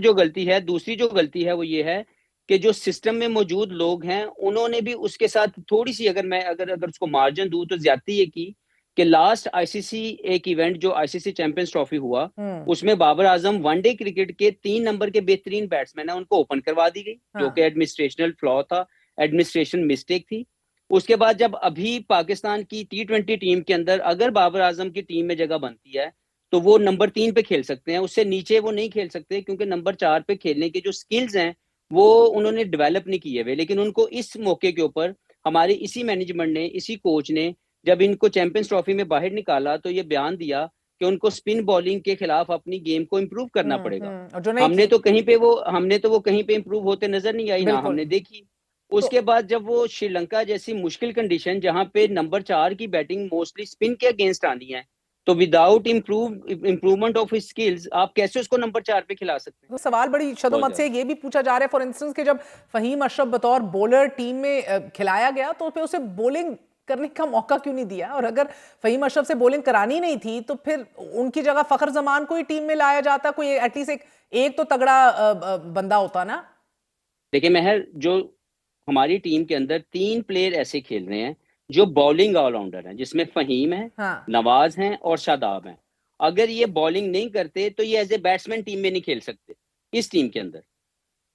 दूसरी जो गलती है वो ये है कि जो सिस्टम में मौजूद लोग हैं उन्होंने भी उसके साथ थोड़ी सी, अगर उसको मार्जिन दूं तो ज्यादती ये की कि लास्ट ICC एक इवेंट जो ICC चैंपियंस ट्रॉफी हुआ, उसमें बाबर आजम वनडे क्रिकेट के 3 नंबर के बेहतरीन बैट्समैन है, उनको ओपन करवा दी गई, जो कि एडमिनिस्ट्रेशनल फ्लॉ था, एडमिनिस्ट्रेशन मिस्टेक थी। उसके बाद जब अभी पाकिस्तान की T20 टीम के अंदर अगर बाबर आजम की टीम में जगह बनती है तो वो नंबर 3 पे खेल सकते हैं, उससे नीचे वो नहीं खेल सकते, क्योंकि नंबर 4 पे खेलने के जो स्किल्स हैं वो उन्होंने डेवलप नहीं किए हुए। लेकिन उनको इस मौके के ऊपर हमारे इसी मैनेजमेंट ने, इसी कोच ने जब इनको चैंपियंस ट्रॉफी में बाहर निकाला तो ये बयान दिया कि उनको स्पिन बॉलिंग के खिलाफ अपनी गेम को इम्प्रूव करना पड़ेगा। हमने तो कहीं पे इम्प्रूव होते नजर नहीं आई, ना हमने देखी। उसके बाद जब वो श्रीलंका जैसी मुश्किल कंडीशन जहां पे नंबर 4 की बैटिंग मोस्टली स्पिन के अगेंस्ट आनी है, तो without improvement of his skills आप कैसे उसको नंबर 4 पे खिला सकते हैं? तो सवाल बड़ी शदोमत से ये भी पूछा जा रहा है फॉर इंस्टेंस कि जब फहीम अशरफ बतौर बॉलर टीम में खिलाया गया तो फिर उसे बॉलिंग करने का मौका क्यों नहीं दिया, और अगर फहीम अशरफ से बॉलिंग करानी नहीं थी तो फिर उनकी जगह फखर जमान को ही टीम में लाया जाता, कोई एटलीस्ट एक तो तगड़ा बंदा होता ना। देखिए महर, जो हमारी टीम के अंदर 3 प्लेयर ऐसे खेल रहे हैं जो बॉलिंग ऑलराउंडर हैं, जिसमें फहीम है, हाँ। नवाज हैं और शादाब हैं। अगर ये बॉलिंग नहीं करते तो ये एज ए बैट्समैन टीम में नहीं खेल सकते इस टीम के अंदर,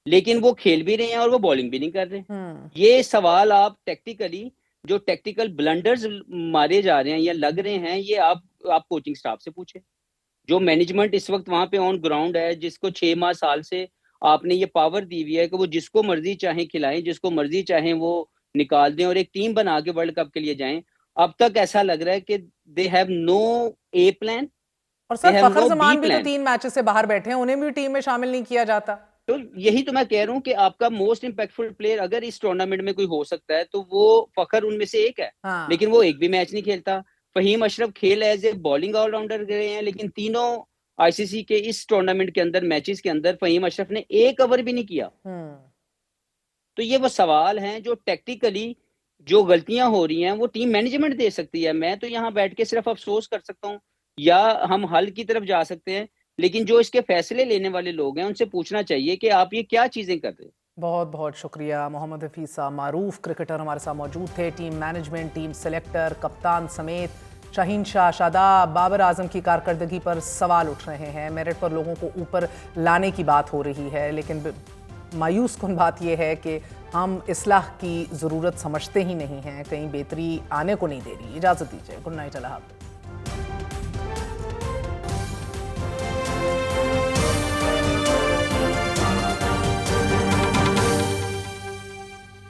लेकिन वो खेल भी रहे हैं और वो बॉलिंग भी नहीं कर रहे। ये सवाल आप टेक्टिकली जो टेक्टिकल ब्लंडर्स मारे जा रहे हैं या लग रहे हैं, ये आप कोचिंग स्टाफ से पूछे। जो मैनेजमेंट इस वक्त वहां पे ऑन ग्राउंड है, जिसको 6 माह साल से आपने ये पावर दी हुई है कि वो जिसको मर्जी चाहे खिलाएं, जिसको मर्जी चाहे वो निकाल दें और एक टीम बना के वर्ल्ड कप के लिए जाएं, अब तक ऐसा लग रहा है कि they have no a plan. और सर फखर जमान भी तो 3 मैचेस से बाहर बैठे हैं, उन्हें भी टीम में शामिल नहीं किया जाता। तो यही तो मैं कह रहा हूँ कि आपका मोस्ट इंपैक्टफुल प्लेयर अगर इस टूर्नामेंट में कोई हो सकता है तो वो फखर उनमें से एक है। हाँ। लेकिन वो एक भी मैच नहीं खेलता। फहीम अशरफ खेल एज ए बॉलिंग ऑलराउंडर गए हैं, लेकिन तीनों ICC के इस टूर्नामेंट के अंदर मैचेस के अंदर फहीम अशरफ ने 1 ओवर भी नहीं किया। तो ये वो सवाल हैं जो टेक्टिकली जो गलतियां हो रही हैं वो टीम मैनेजमेंट दे सकती है। मैं तो यहाँ बैठ के सिर्फ अफसोस कर सकता हूँ, या हम हल की तरफ जा सकते हैं, लेकिन जो इसके फैसले लेने वाले लोग हैं उनसे पूछना चाहिए कि आप ये क्या चीजें कर रहे हैं। बहुत बहुत शुक्रिया। मोहम्मद हफीज साहब मारूफ क्रिकेटर हमारे साथ मौजूद थे। टीम मैनेजमेंट, टीम सेलेक्टर, कप्तान समेत शाहीन शाह, शादाब, बाबर आजम की कारकर्दगी पर सवाल उठ रहे हैं। मेरिट पर लोगों को ऊपर लाने की बात हो रही है, लेकिन मायूस कुन बात यह है कि हम इस्लाह की ज़रूरत समझते ही नहीं हैं, कहीं बेहतरी आने को नहीं दे रही। इजाज़त दीजिए, गुड नाइट, अल्लाह हाफ़िज़।